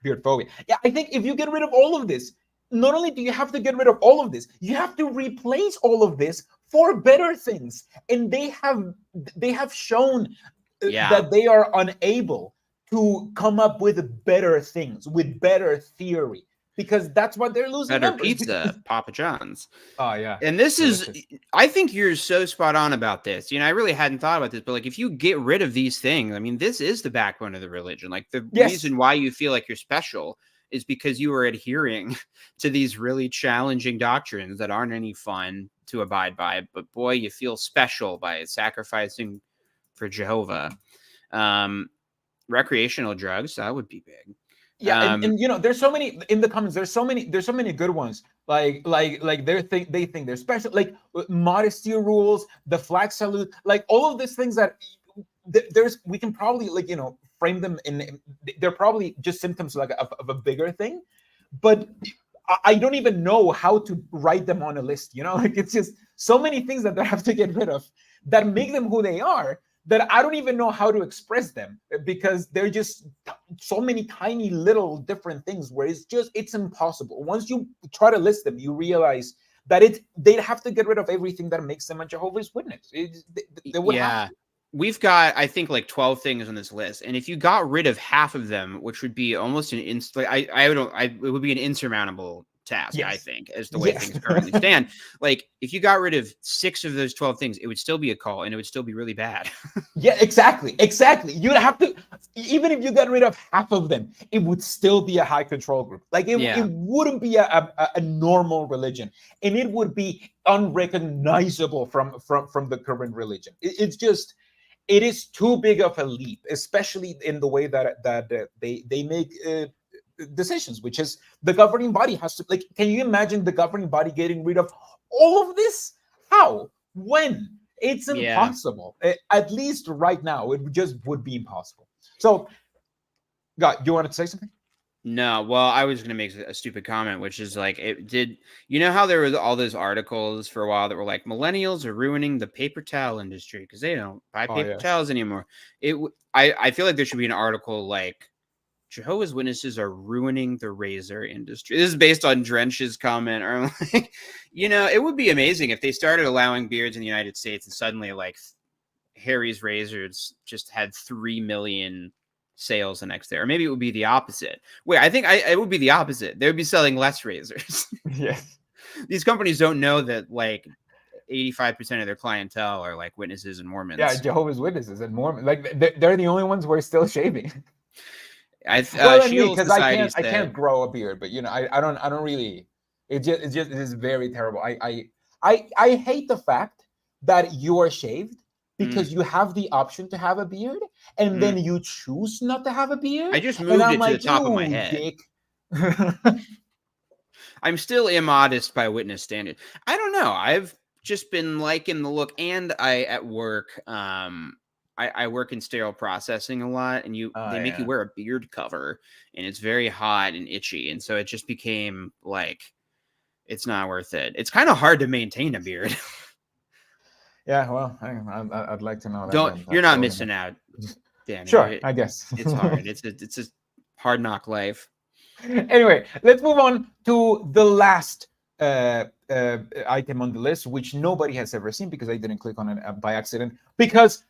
Beard phobia. Yeah, I think if you get rid of all of this, not only do you have to get rid of all of this, you have to replace all of this for better things. And they have shown Yeah. that they are unable to come up with better things, with better theory, because that's what they're losing Better members. pizza, Papa John's. Oh yeah, And this is, delicious. I think you're so spot on about this. You know, I really hadn't thought about this, but like if you get rid of these things, I mean, this is the backbone of the religion. Like the Yes. reason why you feel like you're special is because you are adhering to these really challenging doctrines that aren't any fun to abide by. But boy, you feel special by sacrificing for Jehovah. Um, Recreational drugs, that would be big. Yeah, Um, and there's so many in the comments, there's so many good ones, like they think they're special, like modesty rules, the flag salute, like all of these things that there's, we can probably, like, frame them they're probably just symptoms, like of a bigger thing, but I don't even know how to write them on a list, like it's just so many things that they have to get rid of that make them who they are, that I don't even know how to express them, because they're just so many tiny little different things where it's impossible. Once you try to list them, you realize that they'd have to get rid of everything that makes them a Jehovah's Witness. They would have yeah. to. We've got, I think, like 12 things on this list, and if you got rid of half of them, which would be almost it would be an insurmountable task, I Yes. think, as the way Yes. things currently stand. Like, if you got rid of 6 of those 12 things, it would still be a call, and it would still be really bad. Yeah, exactly. You'd have to, even if you got rid of half of them, it would still be a high control group. Like it Yeah, wouldn't be a normal religion, and it would be unrecognizable from the current religion. It's just, it is too big of a leap, especially in the way that they make decisions, which is the governing body has to, like, can you imagine the governing body getting rid of all of this? How? When? It's yeah. impossible. At least right now, it just would be impossible. So, God, you wanted to say something? No, well, I was gonna make a stupid comment, which is like, it did. You know how there was all those articles for a while that were like, millennials are ruining the paper towel industry because they don't buy Oh paper yes. towels anymore. I feel like there should be an article like, Jehovah's Witnesses are ruining the razor industry. This is based on Drench's comment. Or I'm like, it would be amazing if they started allowing beards in the United States and suddenly like Harry's razors just had 3 million sales the next day, or maybe it would be the opposite. Wait, I think it would be the opposite. They would be selling less razors. Yes. These companies don't know that like 85% of their clientele are like witnesses and Yeah, Mormons. Jehovah's Witnesses and Mormon, like they're the only ones who are still shaving. I Well, and me, Shield because Society I can't said, grow a beard, but I don't really. It is very terrible. I hate the fact that you are shaved mm, because you have the option to have a beard, and mm. then you choose not to have a beard, I just and moved I'm it to the like, top of my you head. dick. I'm still immodest by witness standard. I don't know. I've just been liking the look, and I at work, I work in sterile processing a lot, and Oh they make you yeah, wear a beard cover, and it's very hot and itchy, and so it just became like it's not worth it. It's kind of hard to maintain a beard. yeah. Well, I'd like to know that Don't then. You're not So missing out, Danny. sure, I guess. It's hard. It's a hard knock life. Anyway, let's move on to the last item on the list, which nobody has ever seen because I didn't click on it by accident. Because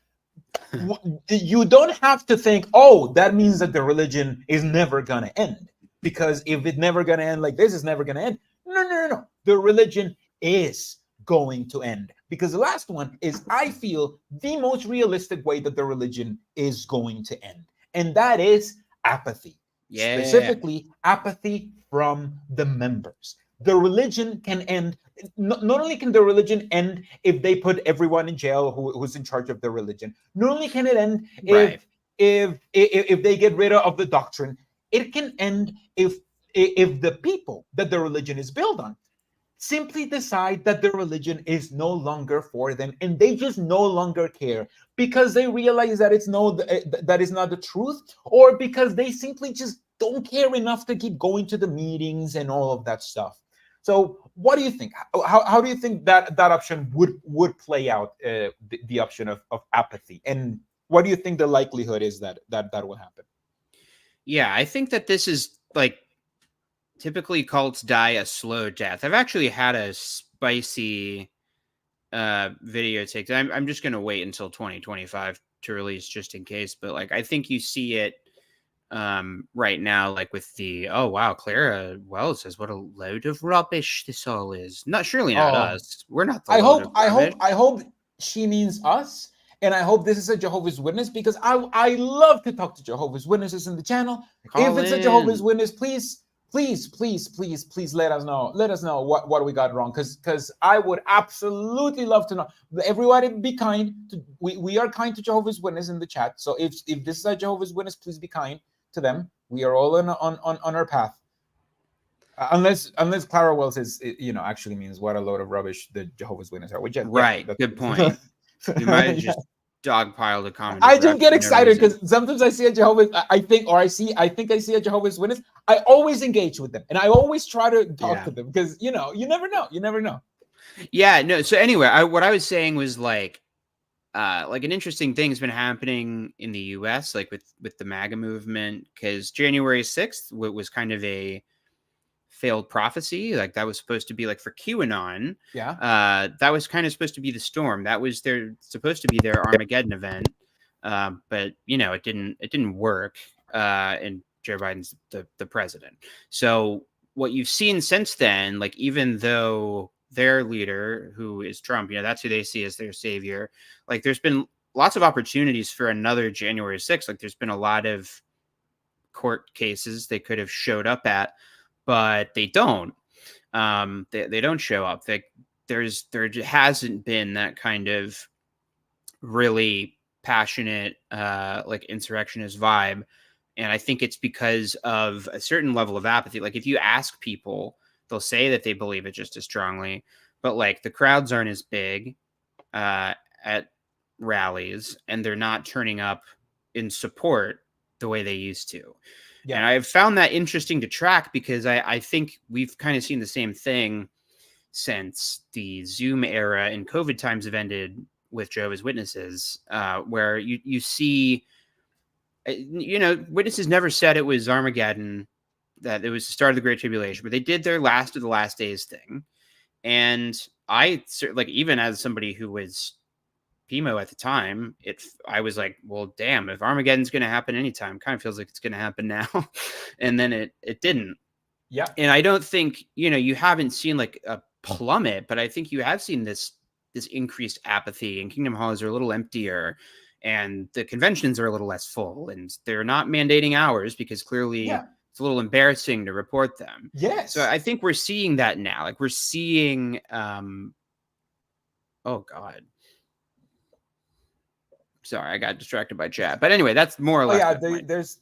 you don't have to think, oh, that means that the religion is never going to end. Because if it's never going to end like this, it's never going to end. No, no, no, no. The religion is going to end. Because the last one is, I feel, the most realistic way that the religion is going to end. And that is apathy, Yeah. specifically apathy from the members. The religion can end. Not only can the religion end if they put everyone in jail who's in charge of the religion. Not only can it end Right. if they get rid of the doctrine. It can end if the people that the religion is built on simply decide that the religion is no longer for them, and they just no longer care because they realize that that is not the truth, or because they simply just don't care enough to keep going to the meetings and all of that stuff. So what do you think? How do you think that option would play out, the option of apathy, and what do you think the likelihood is that will happen? Yeah, I think that this is like, typically cults die a slow death. I've actually had a spicy video take. I'm just gonna wait until 2025 to release just in case, but like I think you see it right now, like with the, oh wow, Clara Wells says what a load of rubbish this all is. Not Surely not Oh, us. We're not the load of rubbish. I hope she means us, and I hope this is a Jehovah's Witness, because I love to talk to Jehovah's Witnesses in the channel. If Call it's a Jehovah's in. Witness, please let us know. Let us know what we got wrong, because I would absolutely love to know. Everybody, be kind. We are kind to Jehovah's Witness in the chat. So if this is a Jehovah's Witness, please be kind to them. We are all on our path. Unless Clara Wells is, actually means what a load of rubbish the Jehovah's Witnesses are. Which, yeah, Right. Good point. We might have yeah. just dogpiled a comedy I for just get absolutely no excited reason. because sometimes I see a Jehovah's, I think I see a Jehovah's Witness. I always engage with them, and I always try to talk Yeah. to them, because you never know, Yeah. No. So anyway, what I was saying was like an interesting thing's been happening in the U.S. like with the MAGA movement, because January 6th was kind of a failed prophecy. Like that was supposed to be like for QAnon. Yeah. That was kind of supposed to be the storm. That was supposed to be their Armageddon event. But it didn't work. And Joe Biden's the president. So what you've seen since then, like even though their leader, who is Trump, that's who they see as their savior. Like there's been lots of opportunities for another January 6th. Like there's been a lot of court cases they could have showed up at, but they don't. They don't show up. There hasn't been that kind of really passionate like insurrectionist vibe, and I think it's because of a certain level of apathy. Like if you ask people, they'll say that they believe it just as strongly, but like the crowds aren't as big at rallies, and they're not turning up in support the way they used to. Yeah. And I've found that interesting to track because I think we've kind of seen the same thing since the Zoom era and COVID times have ended with Jehovah's Witnesses, where you see, witnesses never said it was Armageddon, that it was the start of the Great Tribulation, but they did their last of the last days thing. And I like, even as somebody who was Pimo at the time, I was like, well, damn, if Armageddon's going to happen anytime, kind of feels like it's going to happen now. And then it didn't. Yeah. And I don't think, you haven't seen like a plummet, but I think you have seen this increased apathy, and Kingdom Halls are a little emptier, and the conventions are a little less full, and they're not mandating hours because clearly Yeah. it's a little embarrassing to report them. Yes. So I think we're seeing that now. Like, we're seeing, oh God. Sorry, I got distracted by chat. But anyway, that's more or less. Yeah, there's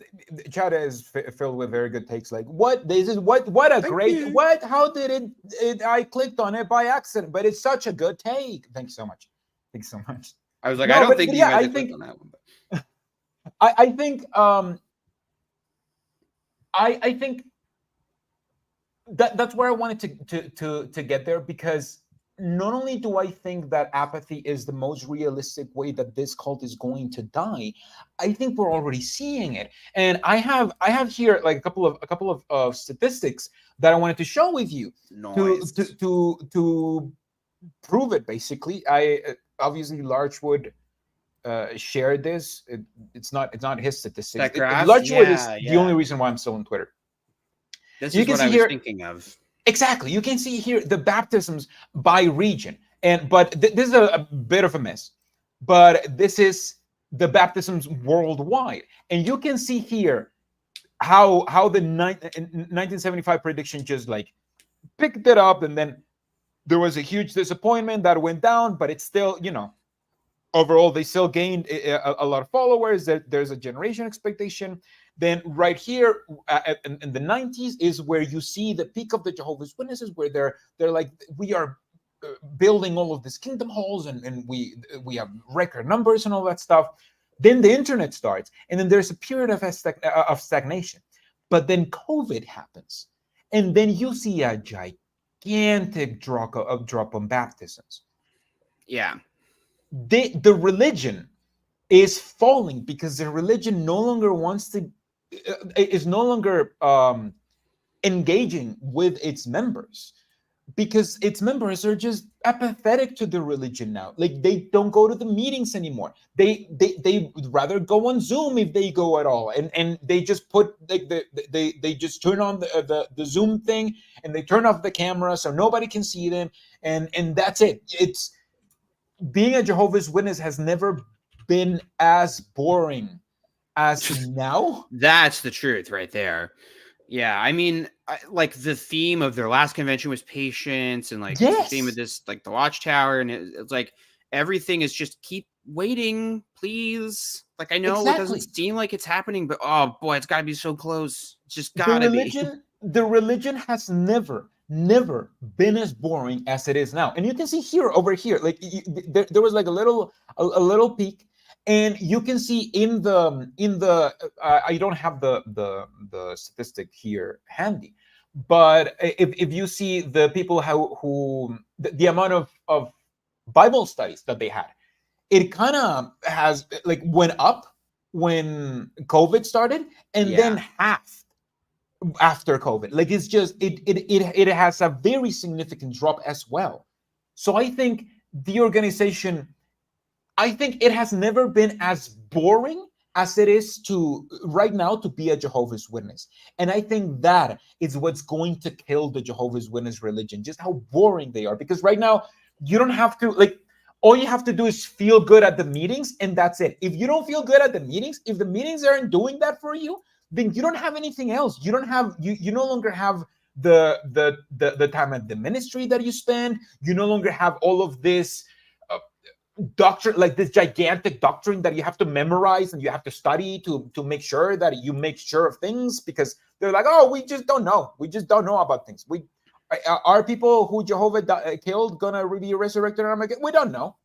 chat is filled with very good takes. Like, what this is what a Thank great you. what how did it I clicked on it by accident, but it's such a good take. Thank you so much. Thank you so much. I was like, No, I don't but think you yeah, had I to click think on that one. But I think I think that's where I wanted to get there, because not only do I think that apathy is the most realistic way that this cult is going to die, I think we're already seeing it. And I have here like a couple of statistics that I wanted to share with you Nice. to prove it. Basically, I obviously Larchwood shared this. It's not his statistics. That graph? Larchwood is Yeah, the only yeah. reason why I'm still on Twitter. This You is can what I see was here thinking of. exactly. You can see here the baptisms by region, but this is a bit of a mess. But this is the baptisms worldwide, and you can see here how the 1975 prediction just like picked it up, and then there was a huge disappointment that went down, but it's still, overall they still gained a lot of followers. There's a generation expectation. Then right here in the 90s is where you see the peak of the Jehovah's Witnesses, where they're like, we are building all of these kingdom halls, and we have record numbers and all that stuff. Then the internet starts, and then there's a period of stagnation. But then COVID happens, and then you see a gigantic drop on baptisms. Yeah. The religion is falling because the religion no longer wants to is no longer engaging with its members, because its members are just apathetic to the religion now. Like, they don't go to the meetings anymore. They would rather go on Zoom, if they go at all, and they just put like they just turn on the Zoom thing, and they turn off the camera so nobody can see them, and that's it. It's being a Jehovah's Witness has never been as boring as now. That's the truth right there. Yeah, I mean, like, the theme of their last convention was patience, and like it's the theme of this, like the Watchtower, and it's like everything is just keep waiting, please. Like, I know it doesn't seem like it's happening, but oh boy, it's got to be so close. It's just gotta be. The religion has never been as boring as it is now. And you can see here, over here, like there was like a little peak, and you can see in the I don't have the statistic here handy, but if you see the people who the amount of Bible studies that they had, it kind of has like went up when COVID started, and then half after COVID. Like, it's just it has a very significant drop as well. So I think the organization, I think it has never been as boring as it is to right now to be a Jehovah's Witness. And I think that is what's going to kill the Jehovah's Witness religion, just how boring they are. Because right now, you don't have to, like, all you have to do is feel good at the meetings, and that's it. If you don't feel good at the meetings, if the meetings aren't doing that for you, then you don't have anything else. You don't have you no longer have the time at the ministry that you spend. You no longer have all of this doctrine, like this gigantic doctrine that you have to memorize and you have to study to make sure that you make sure of things, because they're like, oh, we just don't know. We just don't know about things. We are people who Jehovah killed gonna be resurrected? We don't know.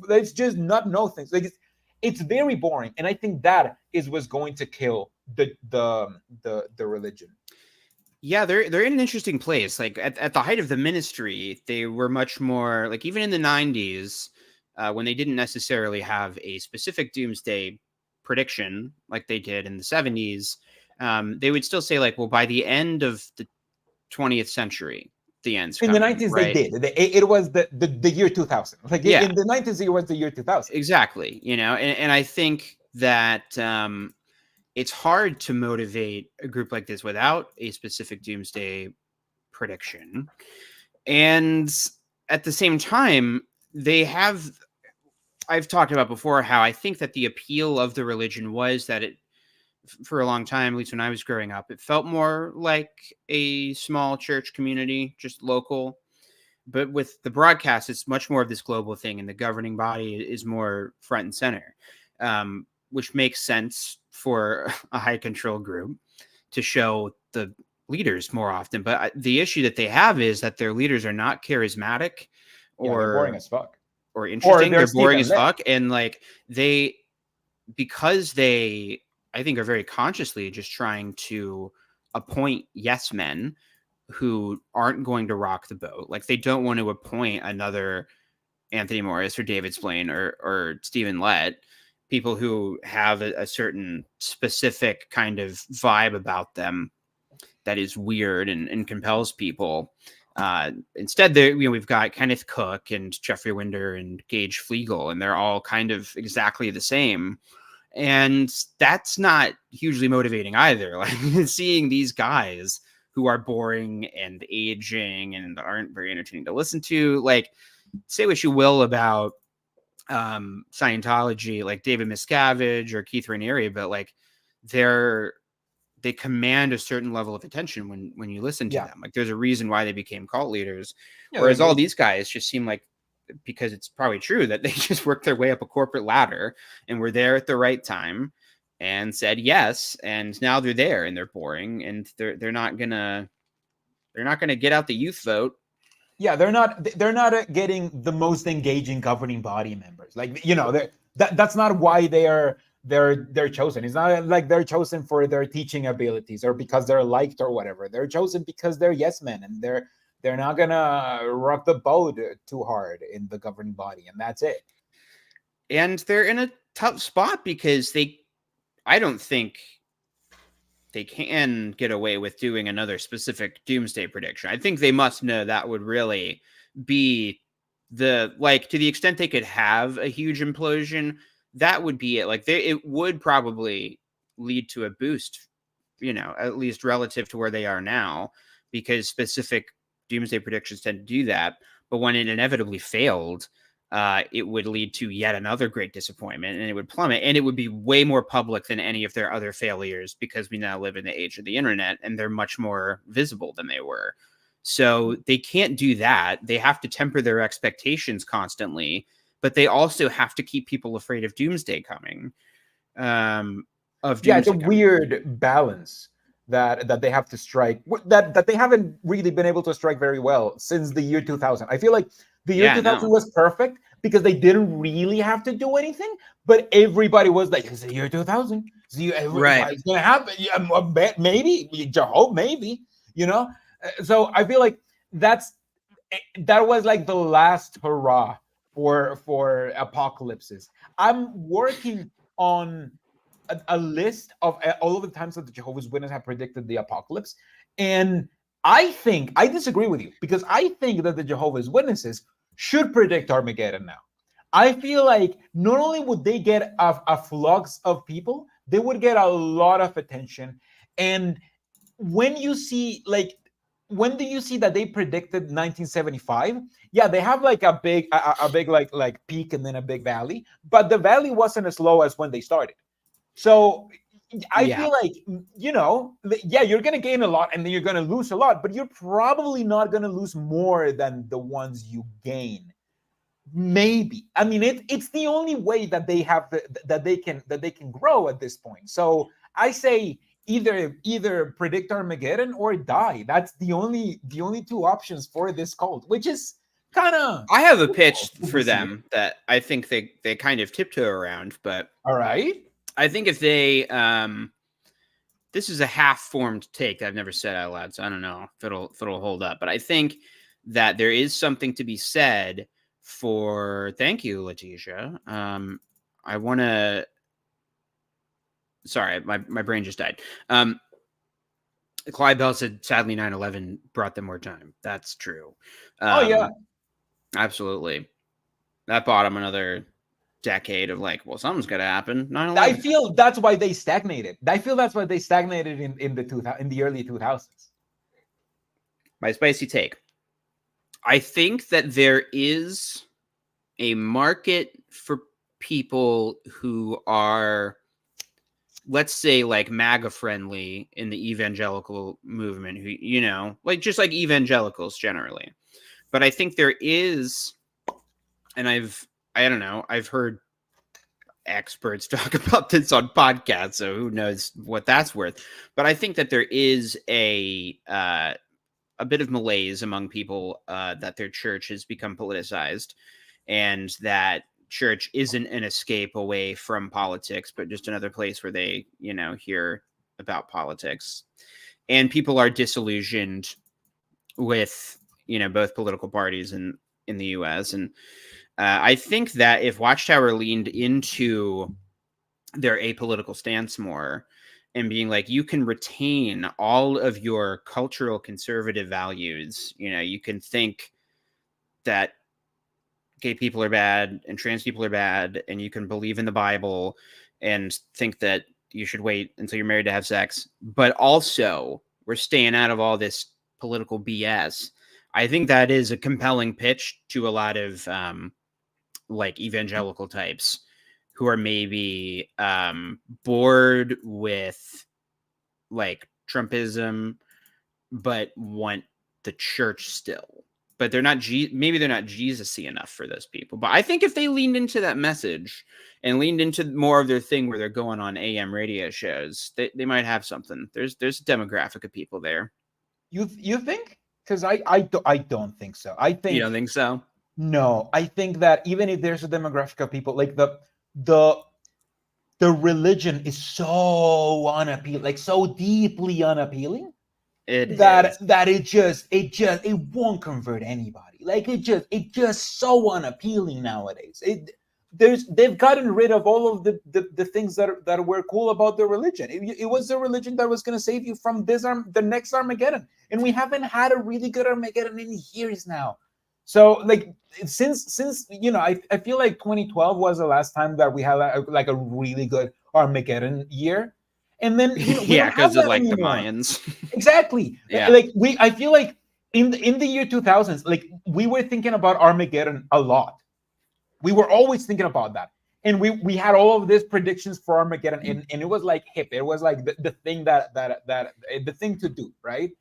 Let's just not know things. Like, it's very boring, and I think that is what's going to kill the religion. Yeah, they're in an interesting place. Like at the height of the ministry, they were much more like even in the 90s, when they didn't necessarily have a specific doomsday prediction like they did in the 70s. They would still say like, well, by the end of the 20th century, the end's In the coming, 90s, they right? did. It was the year 2000. Like Yeah, in the 90s, it was the year 2000. exactly. And I think that it's hard to motivate a group like this without a specific doomsday prediction. And at the same time, they have. I've talked about before how I think that the appeal of the religion was that it, for a long time, at least when I was growing up, it felt more like a small church community, just local. But with the broadcast, it's much more of this global thing, and the governing body is more front and center, which makes sense for a high control group to show the leaders more often. But the issue that they have is that their leaders are not charismatic Yeah, they're boring or as fuck. Or interesting. they're They're boring Stephen as Lett. fuck, and like they because they I think are very consciously just trying to appoint yes men who aren't going to rock the boat. Like they don't want to appoint another Anthony Morris or David Splain or Stephen Lett, people who have a certain specific kind of vibe about them that is weird and compels people. Instead, we've got Kenneth Cook and Jeffrey Winder and Gage Flegel, and they're all kind of exactly the same. And that's not hugely motivating either. Like seeing these guys who are boring and aging and aren't very entertaining to listen to. Like, say what you will about Scientology, like David Miscavige or Keith Raniere, but like they're they command a certain level of attention when you listen to Yeah, them. Like there's a reason why they became cult leaders, yeah, they're whereas all engaging. these guys just seem like, because it's probably true that they just worked their way up a corporate ladder and were there at the right time and said yes, and now they're there and they're boring and they're not gonna get out the youth vote. Yeah, they're not getting the most engaging governing body members. Like that's not why they're chosen. It's not like they're chosen for their teaching abilities or because they're liked or whatever. They're chosen because they're yes men, and they're not gonna rock the boat too hard in the governing body, and that's it. And they're in a tough spot because I don't think they can get away with doing another specific doomsday prediction. I think they must know that would really be to the extent they could have a huge implosion, that would be it. Like it would probably lead to a boost, at least relative to where they are now, because specific doomsday predictions tend to do that. But when it inevitably failed, it would lead to yet another great disappointment, and it would plummet, and it would be way more public than any of their other failures because we now live in the age of the internet and they're much more visible than they were. So they can't do that. They have to temper their expectations constantly, but they also have to keep people afraid of doomsday coming. Of Yeah, it's a doomsday coming. weird balance that they have to strike, that they haven't really been able to strike very well since the year 2000. I feel like the year Yeah, 2000 no. was perfect because they didn't really have to do anything, but everybody was like, it's the year 2000. See, Right. it's gonna happen. Yeah, maybe Jehovah, maybe, you know. So I feel like that was like the last hurrah for apocalypses. I'm working on a list of all of the times that the Jehovah's Witnesses have predicted the apocalypse. And I disagree with you because I think that the Jehovah's Witnesses should predict Armageddon now. I feel like not only would they get a flux of people, they would get a lot of attention. And when you see like when do you see that they predicted 1975? Yeah, they have like a big like peak and then a big valley, but the valley wasn't as low as when they started. So I Yeah. feel like, yeah, you're going to gain a lot and then you're going to lose a lot, but you're probably not going to lose more than the ones you gain. Maybe. I mean, it's the only way that they have that they can grow at this point. So I say either predict Armageddon or die. That's the only two options for this cult, which is kind of I have a pitch difficult to for see. them that I think they kind of tiptoe around, but All right. I think if they this is a half-formed take that I've never said out loud, so I don't know if it'll hold up. But I think that there is something to be said for. Thank you, Letitia. I want to. Sorry, my brain just died. Clyde Bell said, sadly, 9/11 brought them more time. That's true. Oh yeah, Absolutely. That bought him another decade of like, well, something's got to happen. 9/11. I feel that's why they stagnated. I feel that's why they stagnated in the early 2000s. My spicy take. I think that there is a market for people who are, let's say, like MAGA friendly in the evangelical movement, who, you know, like just like evangelicals generally. But I think there is, and I don't know, I've heard experts talk about this on podcasts, so who knows what that's worth. But I think that there is a bit of malaise among people that their church has become politicized, and that church isn't an escape away from politics, but just another place where they, you know, hear about politics. And people are disillusioned with, you know, both political parties in the US. And I think that if Watchtower leaned into their apolitical stance more and being like, you can retain all of your cultural conservative values, you know, you can think that gay people are bad and trans people are bad, and you can believe in the Bible and think that you should wait until you're married to have sex, but also we're staying out of all this political BS. I think that is a compelling pitch to a lot of like evangelical types who are maybe bored with like Trumpism, but want the church still. But they're not maybe they're not Jesus-y enough for those people. But I think if they leaned into that message and leaned into more of their thing where they're going on AM radio shows, they might have something. There's a demographic of people there. You think? Because I don't think so. I think you don't think so. No, I think that even if there's a demographic of people, like the religion is so unappealing, like so deeply unappealing, that it won't convert anybody. Like it just so unappealing nowadays. They've gotten rid of all of the things that were cool about the religion. It was the religion that was going to save you from the next Armageddon, and we haven't had a really good Armageddon in years now. So like since you know, I feel like 2012 was the last time that we had like a really good Armageddon year. And then yeah, because of like anymore. The Mayans. Exactly. Yeah. Like I feel like in the year 2000s, like we were thinking about Armageddon a lot. We were always thinking about that, and we had all of these predictions for Armageddon, and it was like hip. It was like the thing that the thing to do, right?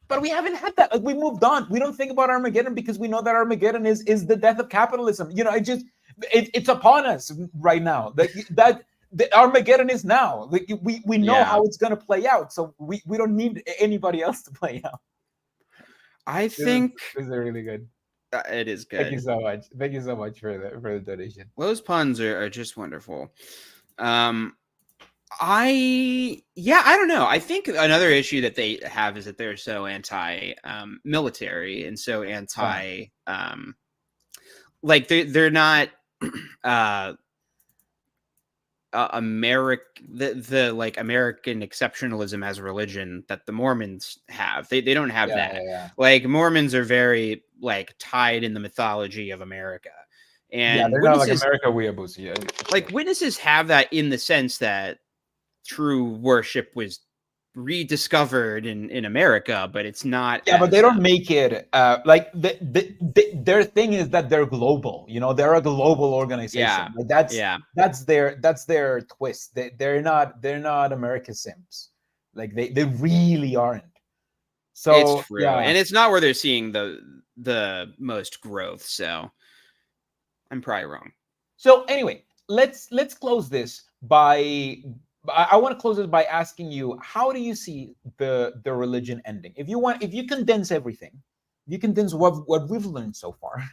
But we haven't had that. Like we moved on. We don't think about Armageddon because we know that Armageddon is the death of capitalism. You know, it's upon us right now. That the Armageddon is now. Like we know how it's going to play out, so we don't need anybody else to play out. I think this is really good. It is good. Thank you so much. Thank you so much for the donation. Those puns are just wonderful. I don't know. I think another issue that they have is that they're so anti military and so anti like they're not the like American exceptionalism as a religion that the Mormons have. They don't have that. Yeah. Like Mormons are very like tied in the mythology of America. And they're not like America weeaboos. Yeah. Like witnesses have that in the sense that true worship was rediscovered in America, but it's not. Yeah, but they don't make it like their thing is that they're global. You know, they're a global organization. Yeah, like that's their twist. They're not America simps. Like they really aren't. So it's true, and it's not where they're seeing the most growth. So I'm probably wrong. So anyway, let's close this by. I want to close this by asking you, how do you see the religion ending? If you condense everything, you condense what we've learned so far.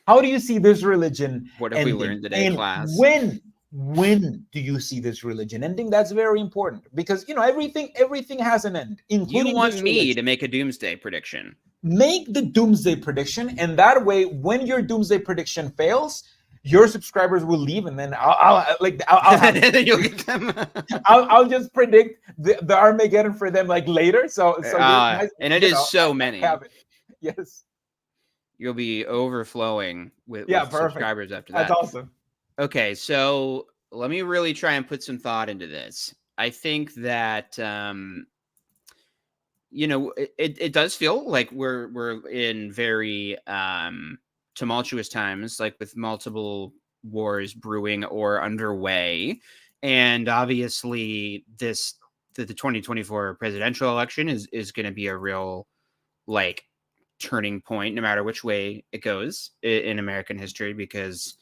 How do you see this religion? What have we learned today, and class? when do you see this religion ending? That's very important because everything has an end, You including want this me religion. to make a doomsday prediction. Make the doomsday prediction, and that way, when your doomsday prediction fails, your subscribers will leave, and then I'll have Then you'll get them. I'll just predict the Armageddon for them like later. So you guys, And it is so many. have it. Yes. You'll be overflowing Yeah. with Perfect. subscribers after That's that. awesome. Okay, so let me really try and put some thought into this. I think that it does feel like we're in very tumultuous times, like with multiple wars brewing or underway, and obviously the 2024 presidential election is going to be a real like turning point, no matter which way it goes in American history, because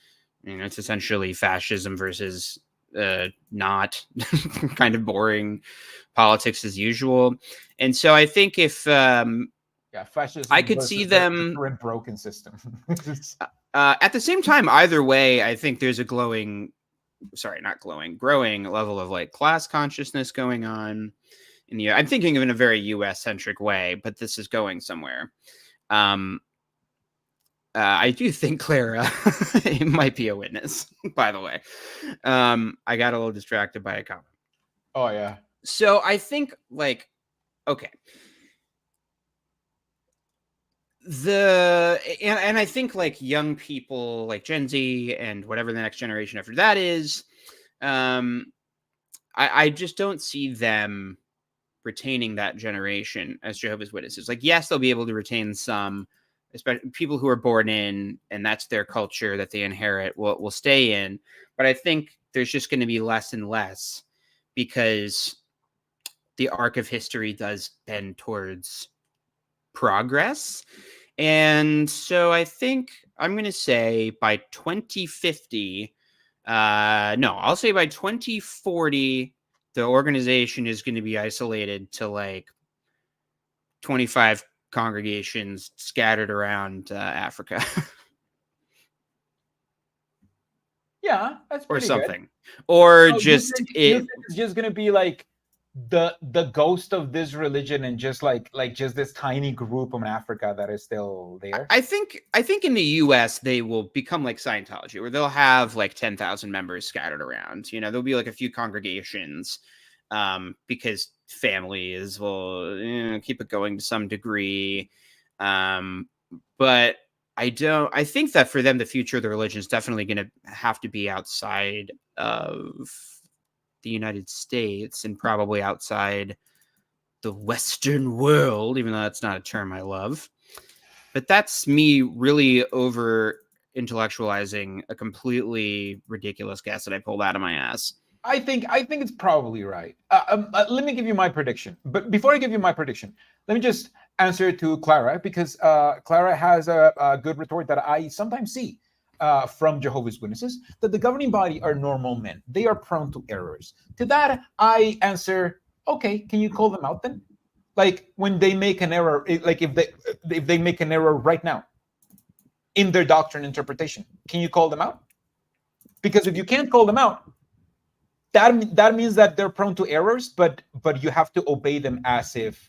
it's essentially fascism versus not kind of boring politics as usual. And so I think if fascism I could versus see the them current broken system. at the same time, either way, I think there's a growing level of like class consciousness going on in the. I'm thinking of in a very U.S. centric way, but this is going somewhere. I do think Clara might be a witness, by the way. I got a little distracted by a comment. Oh, yeah. So I think, like, okay. And I think, like, young people, like Gen Z and whatever the next generation after that is, I just don't see them retaining that generation as Jehovah's Witnesses. Like, yes, they'll be able to retain some, especially people who are born in, and that's their culture that they inherit will stay in. But I think there's just going to be less and less because the arc of history does bend towards progress. And so I think I'm going to say by 2050, no, I'll say by 2040, the organization is going to be isolated to like 25 congregations scattered around Africa. Yeah, that's or pretty good. something. Or So just you think it's just gonna be like the ghost of this religion and just just this tiny group in Africa that is still there? I think in the US they will become like Scientology, where they'll have like 10,000 members scattered around. There'll be like a few congregations because families will keep it going to some degree. But I think that for them, the future of the religion is definitely going to have to be outside of the United States and probably outside the Western world, even though that's not a term I love. But that's me really over intellectualizing a completely ridiculous guess that I pulled out of my ass. I think it's probably right. Let me give you my prediction. But before I give you my prediction, let me just answer to Clara, because Clara has a good retort that I sometimes see from Jehovah's Witnesses, that the governing body are normal men. They are prone to errors. To that, I answer, okay, can you call them out then? Like when they make an error, like if they make an error right now in their doctrine interpretation, can you call them out? Because if you can't call them out, that means that they're prone to errors, but you have to obey them as if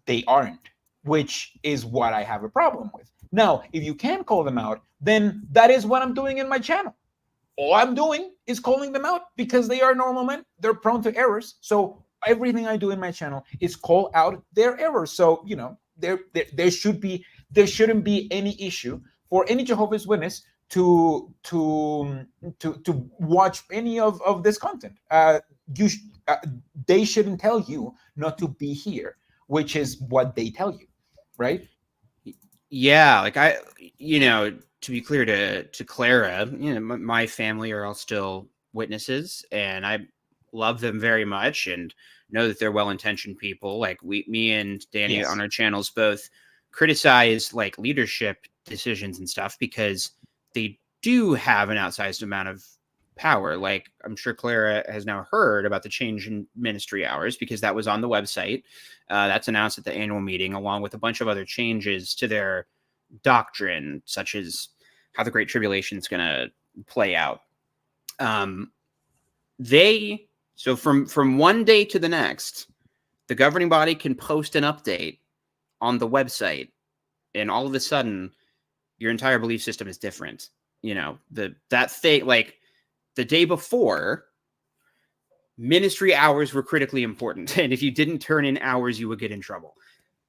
they aren't, which is what I have a problem with. Now, if you can call them out, then that is what I'm doing in my channel. All I'm doing is calling them out because they are normal men. They're prone to errors. So everything I do in my channel is call out their errors. So there shouldn't be any issue for any Jehovah's Witness to watch any of this content. They shouldn't tell you not to be here, which is what they tell you, right? Yeah, like to be clear to Clara, my family are all still witnesses, and I love them very much, and know that they're well-intentioned people. Like me and Danny Yes. on our channels both criticize like leadership decisions and stuff because they do have an outsized amount of power. Like I'm sure Clara has now heard about the change in ministry hours because that was on the website. That's announced at the annual meeting, along with a bunch of other changes to their doctrine, such as how the Great Tribulation is going to play out. So from one day to the next, the governing body can post an update on the website, and all of a sudden, your entire belief system is different. That thing, like the day before, ministry hours were critically important, and if you didn't turn in hours, you would get in trouble.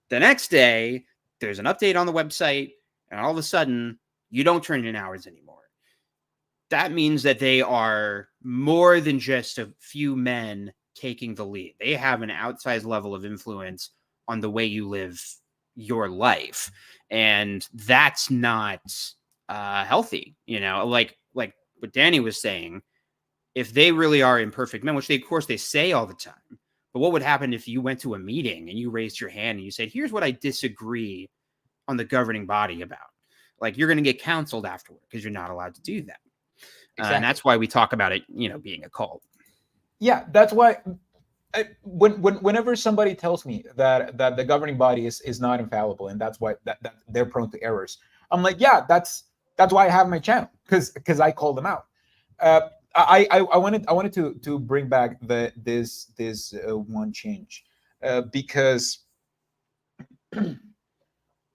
The next day, there's an update on the website, and all of a sudden, you don't turn in hours anymore. That means that they are more than just a few men taking the lead. They have an outsized level of influence on the way you live your life, and that's not healthy. Like what Danny was saying. If they really are imperfect men, which of course they say all the time, but what would happen if you went to a meeting and you raised your hand and you said, "Here's what I disagree on the governing body about"? Like, you're going to get counseled afterward because you're not allowed to do that. Exactly. And that's why we talk about it, being a cult. Yeah, that's why whenever somebody tells me that the governing body is not infallible and that's why that they're prone to errors, I'm like, yeah, that's why I have my channel, because I call them out. I wanted to bring back this one change, because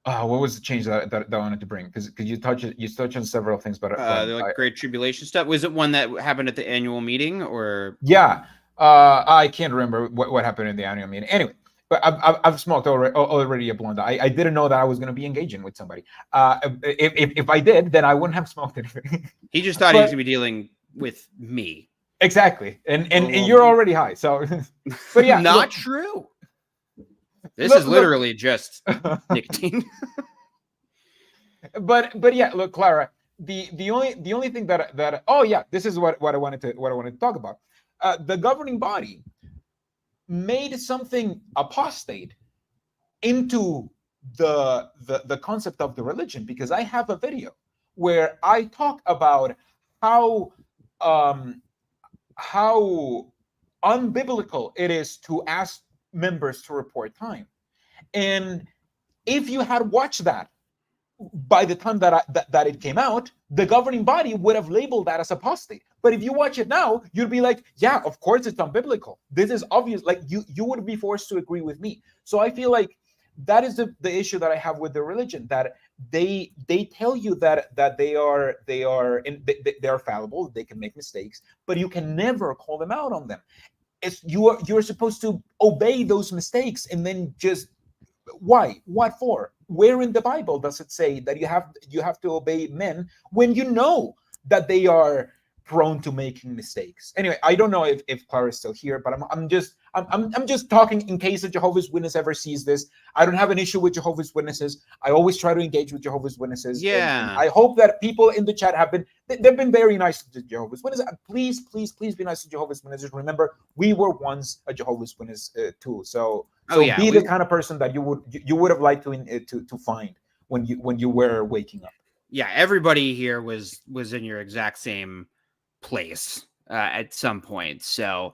what was the change that I wanted to bring? Because you touch on several things, but The Great Tribulation stuff. Was it one that happened at the annual meeting, or? Yeah, I can't remember what happened in the annual meeting. Anyway, but I've smoked already a blunt. I didn't know that I was going to be engaging with somebody. If I did, then I wouldn't have smoked anything. He just thought he was going to be dealing with me. Exactly, and you're already high, so. But yeah, not true. This is literally just nicotine. But yeah, look, Clara, the only thing that oh yeah, this is what I wanted to talk about. The governing body made something apostate into the concept of the religion, because I have a video where I talk about how unbiblical it is to ask members to report time. And if you had watched that by the time that it came out, the governing body would have labeled that as apostate. But if you watch it now, you'd be like, yeah, of course it's unbiblical. This is obvious. Like, you would be forced to agree with me. So I feel like that is the issue that I have with the religion, that they tell you that they are fallible, they can make mistakes, but you can never call them out on them. You're supposed to obey those mistakes, and then just why? What for? Where in the Bible does it say that you have to obey men when you know that they are prone to making mistakes? Anyway, I don't know if Clara's still here, but I'm just talking in case a Jehovah's Witness ever sees this. I don't have an issue with Jehovah's Witnesses. I always try to engage with Jehovah's Witnesses. Yeah. And I hope that people in the chat they've been very nice to Jehovah's Witnesses. Please be nice to Jehovah's Witnesses. Remember, we were once a Jehovah's Witness too. So be the kind of person that you would have liked to find when you were waking up. Yeah, everybody here was in your exact same place at some point. So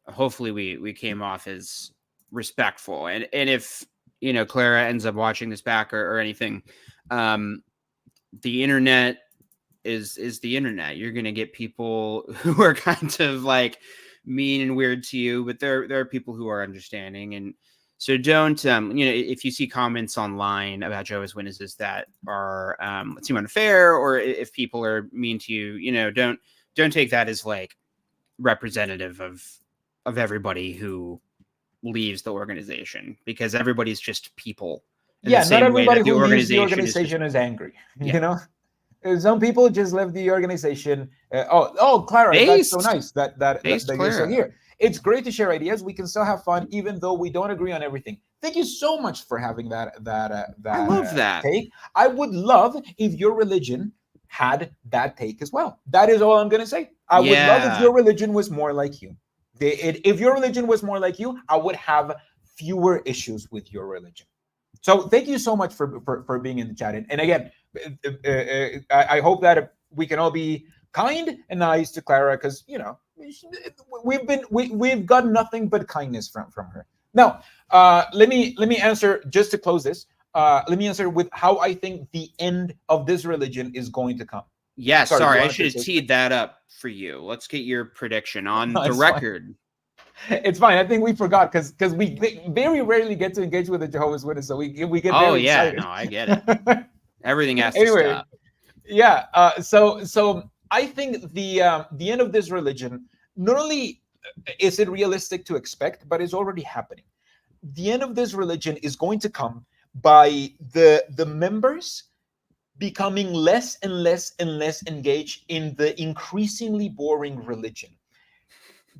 hopefully we came off as respectful. And if Clara ends up watching this back or anything, the internet is the internet. You're gonna get people who are kind of like mean and weird to you, but there are people who are understanding. And so don't if you see comments online about Jehovah's Witnesses that are seem unfair, or if people are mean to you, don't take that as like representative of everybody who leaves the organization, because everybody's just people. Yeah, not everybody who leaves the organization is angry. Yeah. Some people just left the organization. Clara, that's so nice that you're still here. It's great to share ideas. We can still have fun, even though we don't agree on everything. Thank you so much for having that I love that take. I would love if your religion had that take as well. That is all I'm going to say. I would love if your religion was more like you. If your religion was more like you, I would have fewer issues with your religion. So thank you so much for being in the chat. And again, I hope that we can all be kind and nice to Clara, because we've got nothing but kindness from her. Now, let me answer, just to close this. Let me answer with how I think the end of this religion is going to come. Yeah, Sorry, do you sorry, I want to should take have this? teed that up for you. Let's get your prediction on No, the it's fine. record. It's fine. I think we forgot because we very rarely get to engage with the Jehovah's Witnesses, so we get Oh very yeah, excited. no, I get it. Everything has to Anyway, stop. yeah. So I think the end of this religion, not only is it realistic to expect, but it's already happening. The end of this religion is going to come by the members becoming less and less and less engaged in the increasingly boring religion.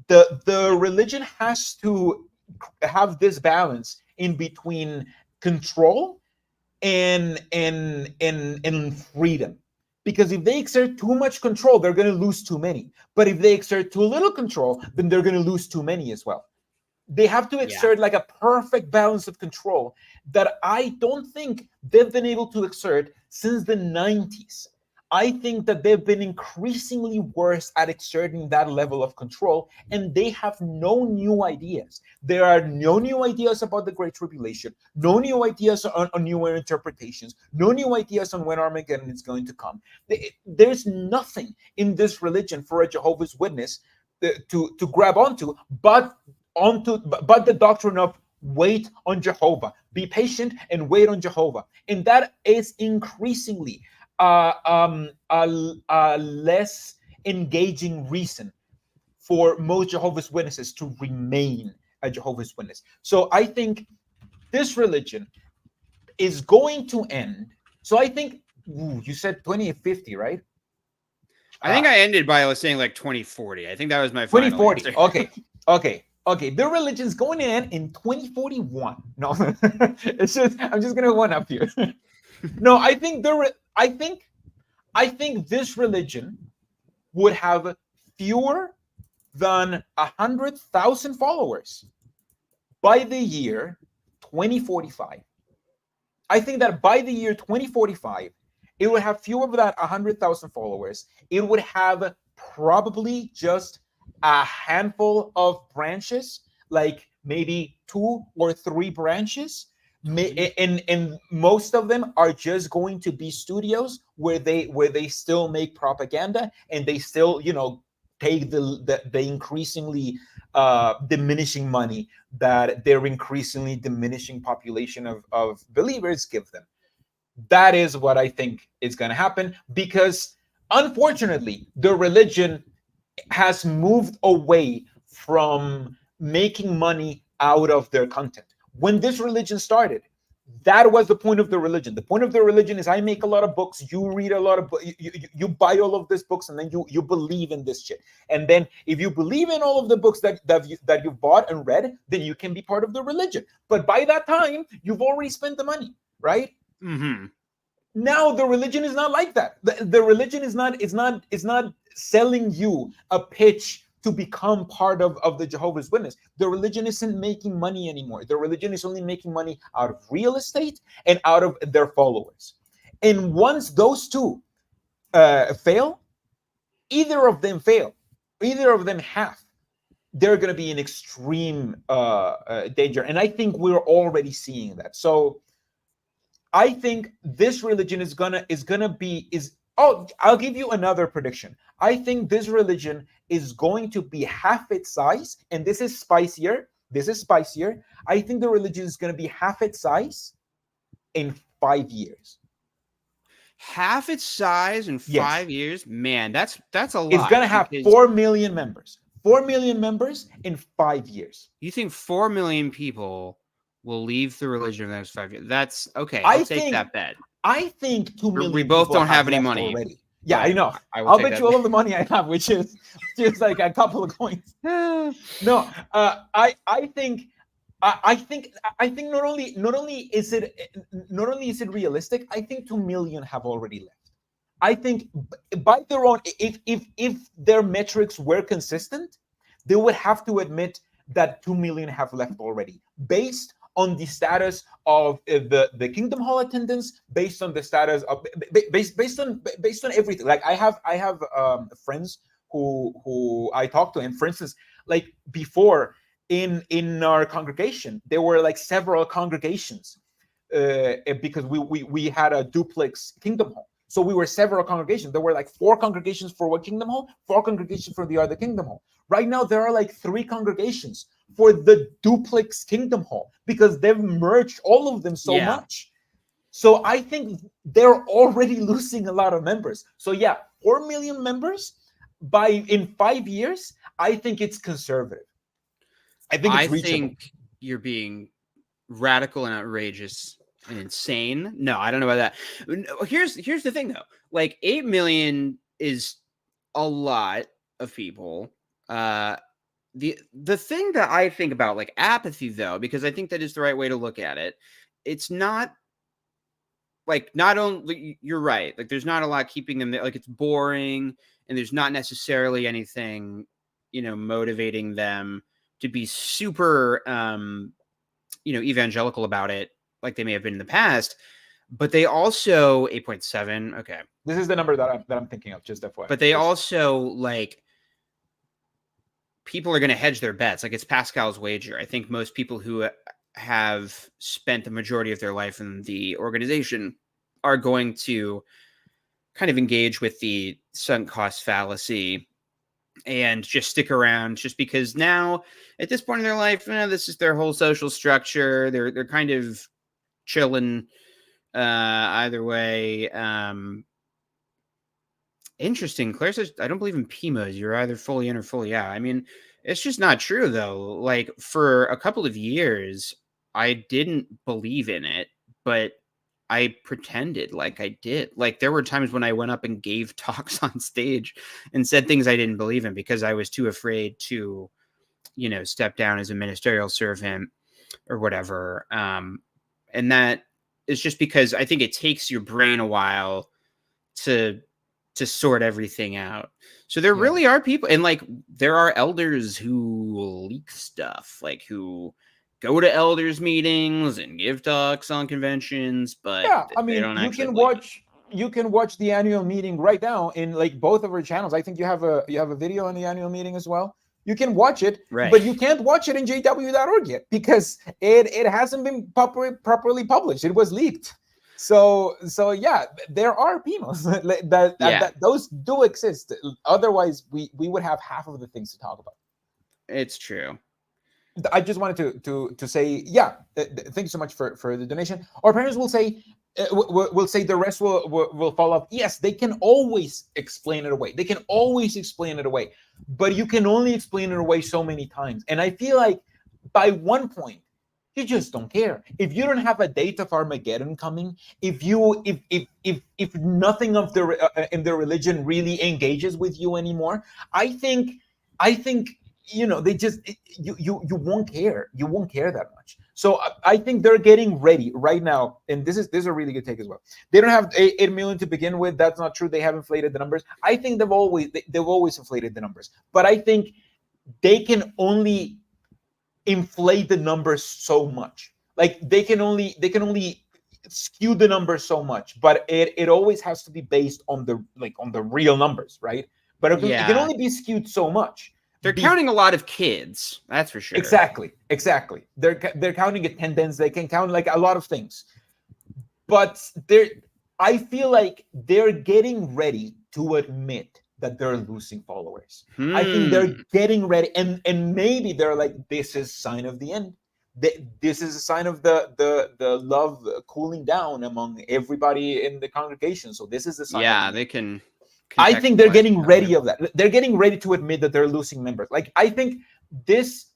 The religion has to have this balance in between control and freedom, because if they exert too much control, they're going to lose too many, but if they exert too little control, then they're going to lose too many as well. They have to Yeah. exert like a perfect balance of control that I don't think they've been able to exert since the 90s. I think that they've been increasingly worse at exerting that level of control, and they have no new ideas. There are no new ideas about the Great Tribulation, no new ideas on newer interpretations, no new ideas on when Armageddon is going to come. There's nothing in this religion for a Jehovah's Witness to grab onto, but the doctrine of wait on Jehovah, be patient and wait on Jehovah, and that is increasingly a less engaging reason for most Jehovah's Witnesses to remain a Jehovah's Witness. So I think this religion is going to end. So I think you said 2050, right? I think I ended by saying like 2040. I think that was my final 2040. answer. Okay. The religion's going to end in 2041. No, it's just I'm just gonna one up you. No, I think this religion would have fewer than 100,000 followers by the year 2045. I think that by the year 2045, it would have fewer than 100,000 followers. It would have probably just a handful of branches, like maybe 2 or 3 branches. And most of them are just going to be studios where they still make propaganda, and they still take the increasingly diminishing money that their increasingly diminishing population of believers give them. That is what I think is going to happen, because unfortunately the religion has moved away from making money out of their content. When this religion started, that was the point of the religion. The point of the religion is I make a lot of books, you read a lot of books, you buy all of these books, and then you believe in this shit. And then if you believe in all of the books that you've bought and read, then you can be part of the religion. But by that time, you've already spent the money, right? Mm-hmm. Now the religion is not like that. The religion is not selling you a pitch to become part of the Jehovah's Witness. The religion isn't making money anymore. The religion is only making money out of real estate and out of their followers. And once those two fail, either of them fail, either of them have, they're going to be in extreme danger. And I think we're already seeing that. So I think this religion is gonna be is oh, I'll give you another prediction. I think this religion is going to be half its size, and this is spicier. This is spicier. I think the religion is going to be half its size in 5 years. Half its size in Yes, 5 years, man. That's a it's lot. going to have Because 4 million members. 4 million members in 5 years. you think 4 million people will leave the religion in the next 5 years? That's okay. I I'll take think that bet. I think 2 million We both people don't have any left money, already. Yeah, I but know. I will I'll take bet that you all bet. of the money I have, which is just like a couple of coins. No, I think not only is it realistic. I think 2 million have already left. I think by their own, if their metrics were consistent, they would have to admit that 2 million have left already, based on the status of the Kingdom Hall attendance, based on the status of based on everything. Like I have friends who I talk to, and for instance, like before in our congregation, there were like several congregations because we had a duplex Kingdom Hall. So we were several congregations. There were like 4 congregations for one kingdom hall, 4 congregations for the other kingdom hall. Right now, there are like 3 congregations for the duplex kingdom hall because they've merged all of them so Yeah. much. So I think they're already losing a lot of members. So yeah, 4 million members in 5 years, I think it's conservative. I think it's I reachable. think you're being radical and outrageous and insane. No, I don't know about that. Here's the thing though. Like 8 million is a lot of people. The thing that I think about like apathy though, because I think that is the right way to look at it. It's not like, not only, you're right, like there's not a lot keeping them there, like it's boring and there's not necessarily anything, motivating them to be super evangelical about it like they may have been in the past. But they also 8.7, okay, This is the number that I'm thinking of, just FYI. but they also, like, people are going to hedge their bets. Like, it's Pascal's wager. I think most people who have spent the majority of their life in the organization are going to kind of engage with the sunk cost fallacy and just stick around, just because now at this point in their life, this is their whole social structure. They're kind of chilling either way. Interesting. Claire says, I don't believe in PIMOs. You're either fully in or fully out. I mean, it's just not true, though. Like, for a couple of years, I didn't believe in it, but I pretended like I did. Like, there were times when I went up and gave talks on stage and said things I didn't believe in because I was too afraid to, step down as a ministerial servant or whatever. And that is just because I think it takes your brain a while to sort everything out. So there really are people, and like there are elders who leak stuff, like who go to elders meetings and give talks on conventions, but I they mean, don't you actually can believe watch the annual meeting right now in like both of our channels. I think you have a video on the annual meeting as well. You can watch it, Right. But you can't watch it in jw.org yet because it hasn't been properly published. It was leaked. So yeah, there are PIMOs that those do exist. Otherwise, we would have half of the things to talk about. It's true. I just wanted to say, thank you so much for the donation. Our parents will say, the rest will fall off. Yes, they can always explain it away. But you can only explain it away so many times. And I feel like by one point, you just don't care. If you don't have a date of Armageddon coming, if nothing of in the religion really engages with you anymore, I think they just you won't care. You won't care that much. So I think they're getting ready right now, and this is a really good take as well. They don't have 8 million to begin with. That's not true. They have inflated the numbers. I think they've always inflated the numbers, but I think they can only inflate the numbers so much. Like they can only skew the numbers so much, but it always has to be based on the real numbers, right? But it can only be skewed so much. They're counting a lot of kids, that's for sure. Exactly. They're counting attendance. They can count like a lot of things, but I feel like they're getting ready to admit that they're losing followers. I think they're getting ready, and maybe they're like, this is a sign of the end. This is a sign of the love cooling down among everybody in the congregation. So this is the sign. Yeah, they can. I think they're getting ready of that. They're getting ready to admit that they're losing members. Like I think this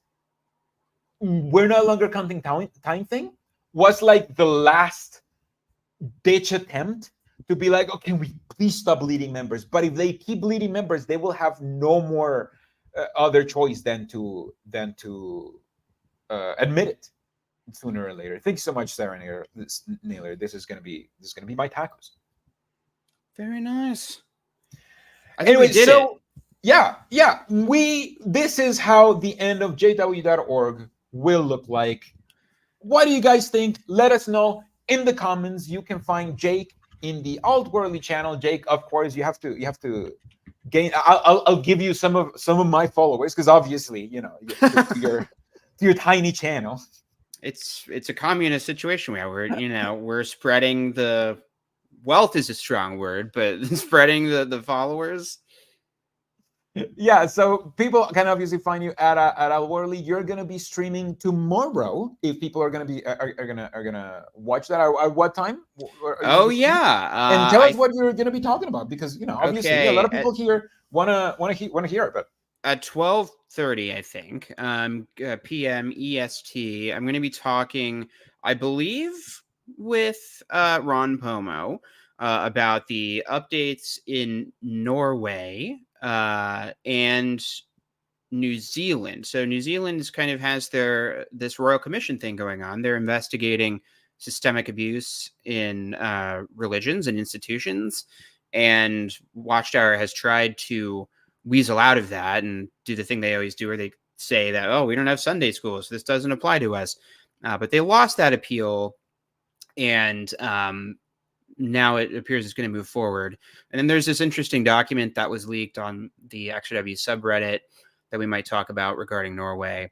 "we're no longer counting time" thing was like the last ditch attempt to be like, okay, we please stop bleeding members. But if they keep bleeding members, they will have no more other choice than to admit it sooner or later. Thank you so much, Sarah Naylor. This is gonna be my tacos. Very nice. Anyway, so this is how the end of jw.org will look like. What do you guys think? Let us know in the comments. You can find Jake in the Altworldly channel. Jake, of course, you have to gain. I'll give you some of my followers because obviously, to your tiny channel. It's a communist situation where we're spreading the wealth is a strong word, but spreading the followers. Yeah, so people can obviously find you at Outwardly. You're gonna be streaming tomorrow. If people are gonna be are gonna watch that, at what time are you gonna Oh be streaming? yeah, And tell us what you're gonna be talking about, because obviously a lot okay. of people here wanna hear it. But At 12:30, I think, p.m. EST, I'm going to be talking, I believe, with Ron Pomo about the updates in Norway and New Zealand. So New Zealand kind of has this Royal Commission thing going on. They're investigating systemic abuse in religions and institutions, and Watchtower has tried to weasel out of that and do the thing they always do, where they say that, oh, we don't have Sunday school, so this doesn't apply to us. But they lost that appeal, and now it appears it's going to move forward. And then there's this interesting document that was leaked on the XRW subreddit that we might talk about regarding Norway.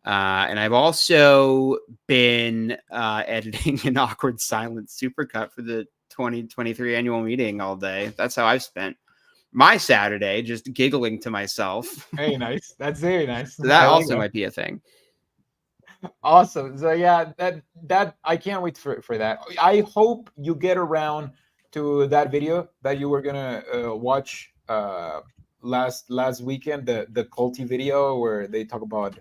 And I've also been editing an awkward silent supercut for the 2023 annual meeting all day. That's how I've spent my Saturday, just giggling to myself. hey, nice. That's very nice. So that also might be a thing. Awesome. So yeah, that I can't wait for that. I hope you get around to that video that you were gonna watch last weekend, the culty video where they talk about,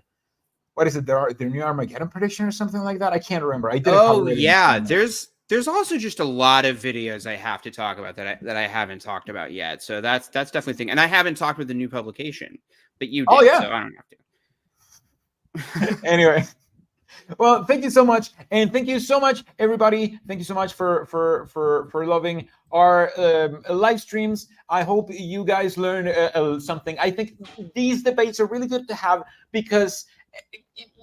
what is it, their new Armageddon prediction or something like that. I can't remember. I didn't. Oh yeah, there's also just a lot of videos I have to talk about that I haven't talked about yet. So that's definitely a thing. And I haven't talked with the new publication, but you did, oh yeah, so I don't have to. Anyway. Well, thank you so much, and thank you so much, everybody. Thank you so much for loving our live streams. I hope you guys learned something. I think these debates are really good to have, because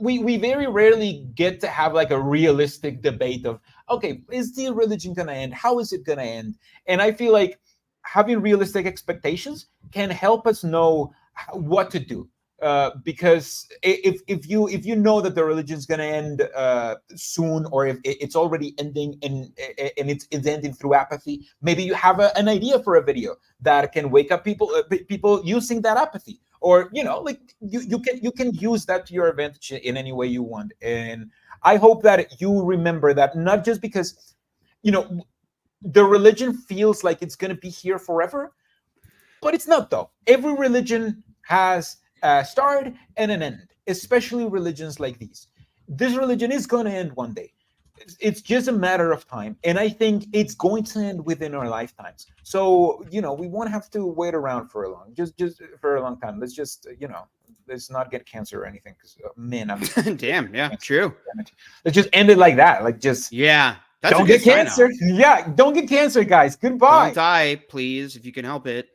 we very rarely get to have like a realistic debate of, okay, is the religion gonna end? How is it gonna end? And I feel like having realistic expectations can help us know what to do. Because if you know that the religion is going to end soon, or if it's already ending and it's ending through apathy, maybe you have an idea for a video that can wake up people using that apathy, or like you can use that to your advantage in any way you want. And I hope that you remember that, not just because the religion feels like it's going to be here forever, but it's not, though. Every religion has a start and an end, especially religions like these. This religion is going to end one day. It's just a matter of time, and I think it's going to end within our lifetimes. So we won't have to wait around for a long time. Let's just let's not get cancer or anything, because man, I'm damn, yeah, true. Let's just end it like that. Like, just yeah, don't get cancer. Yeah, don't get cancer, guys. Goodbye. Don't die, please, if you can help it.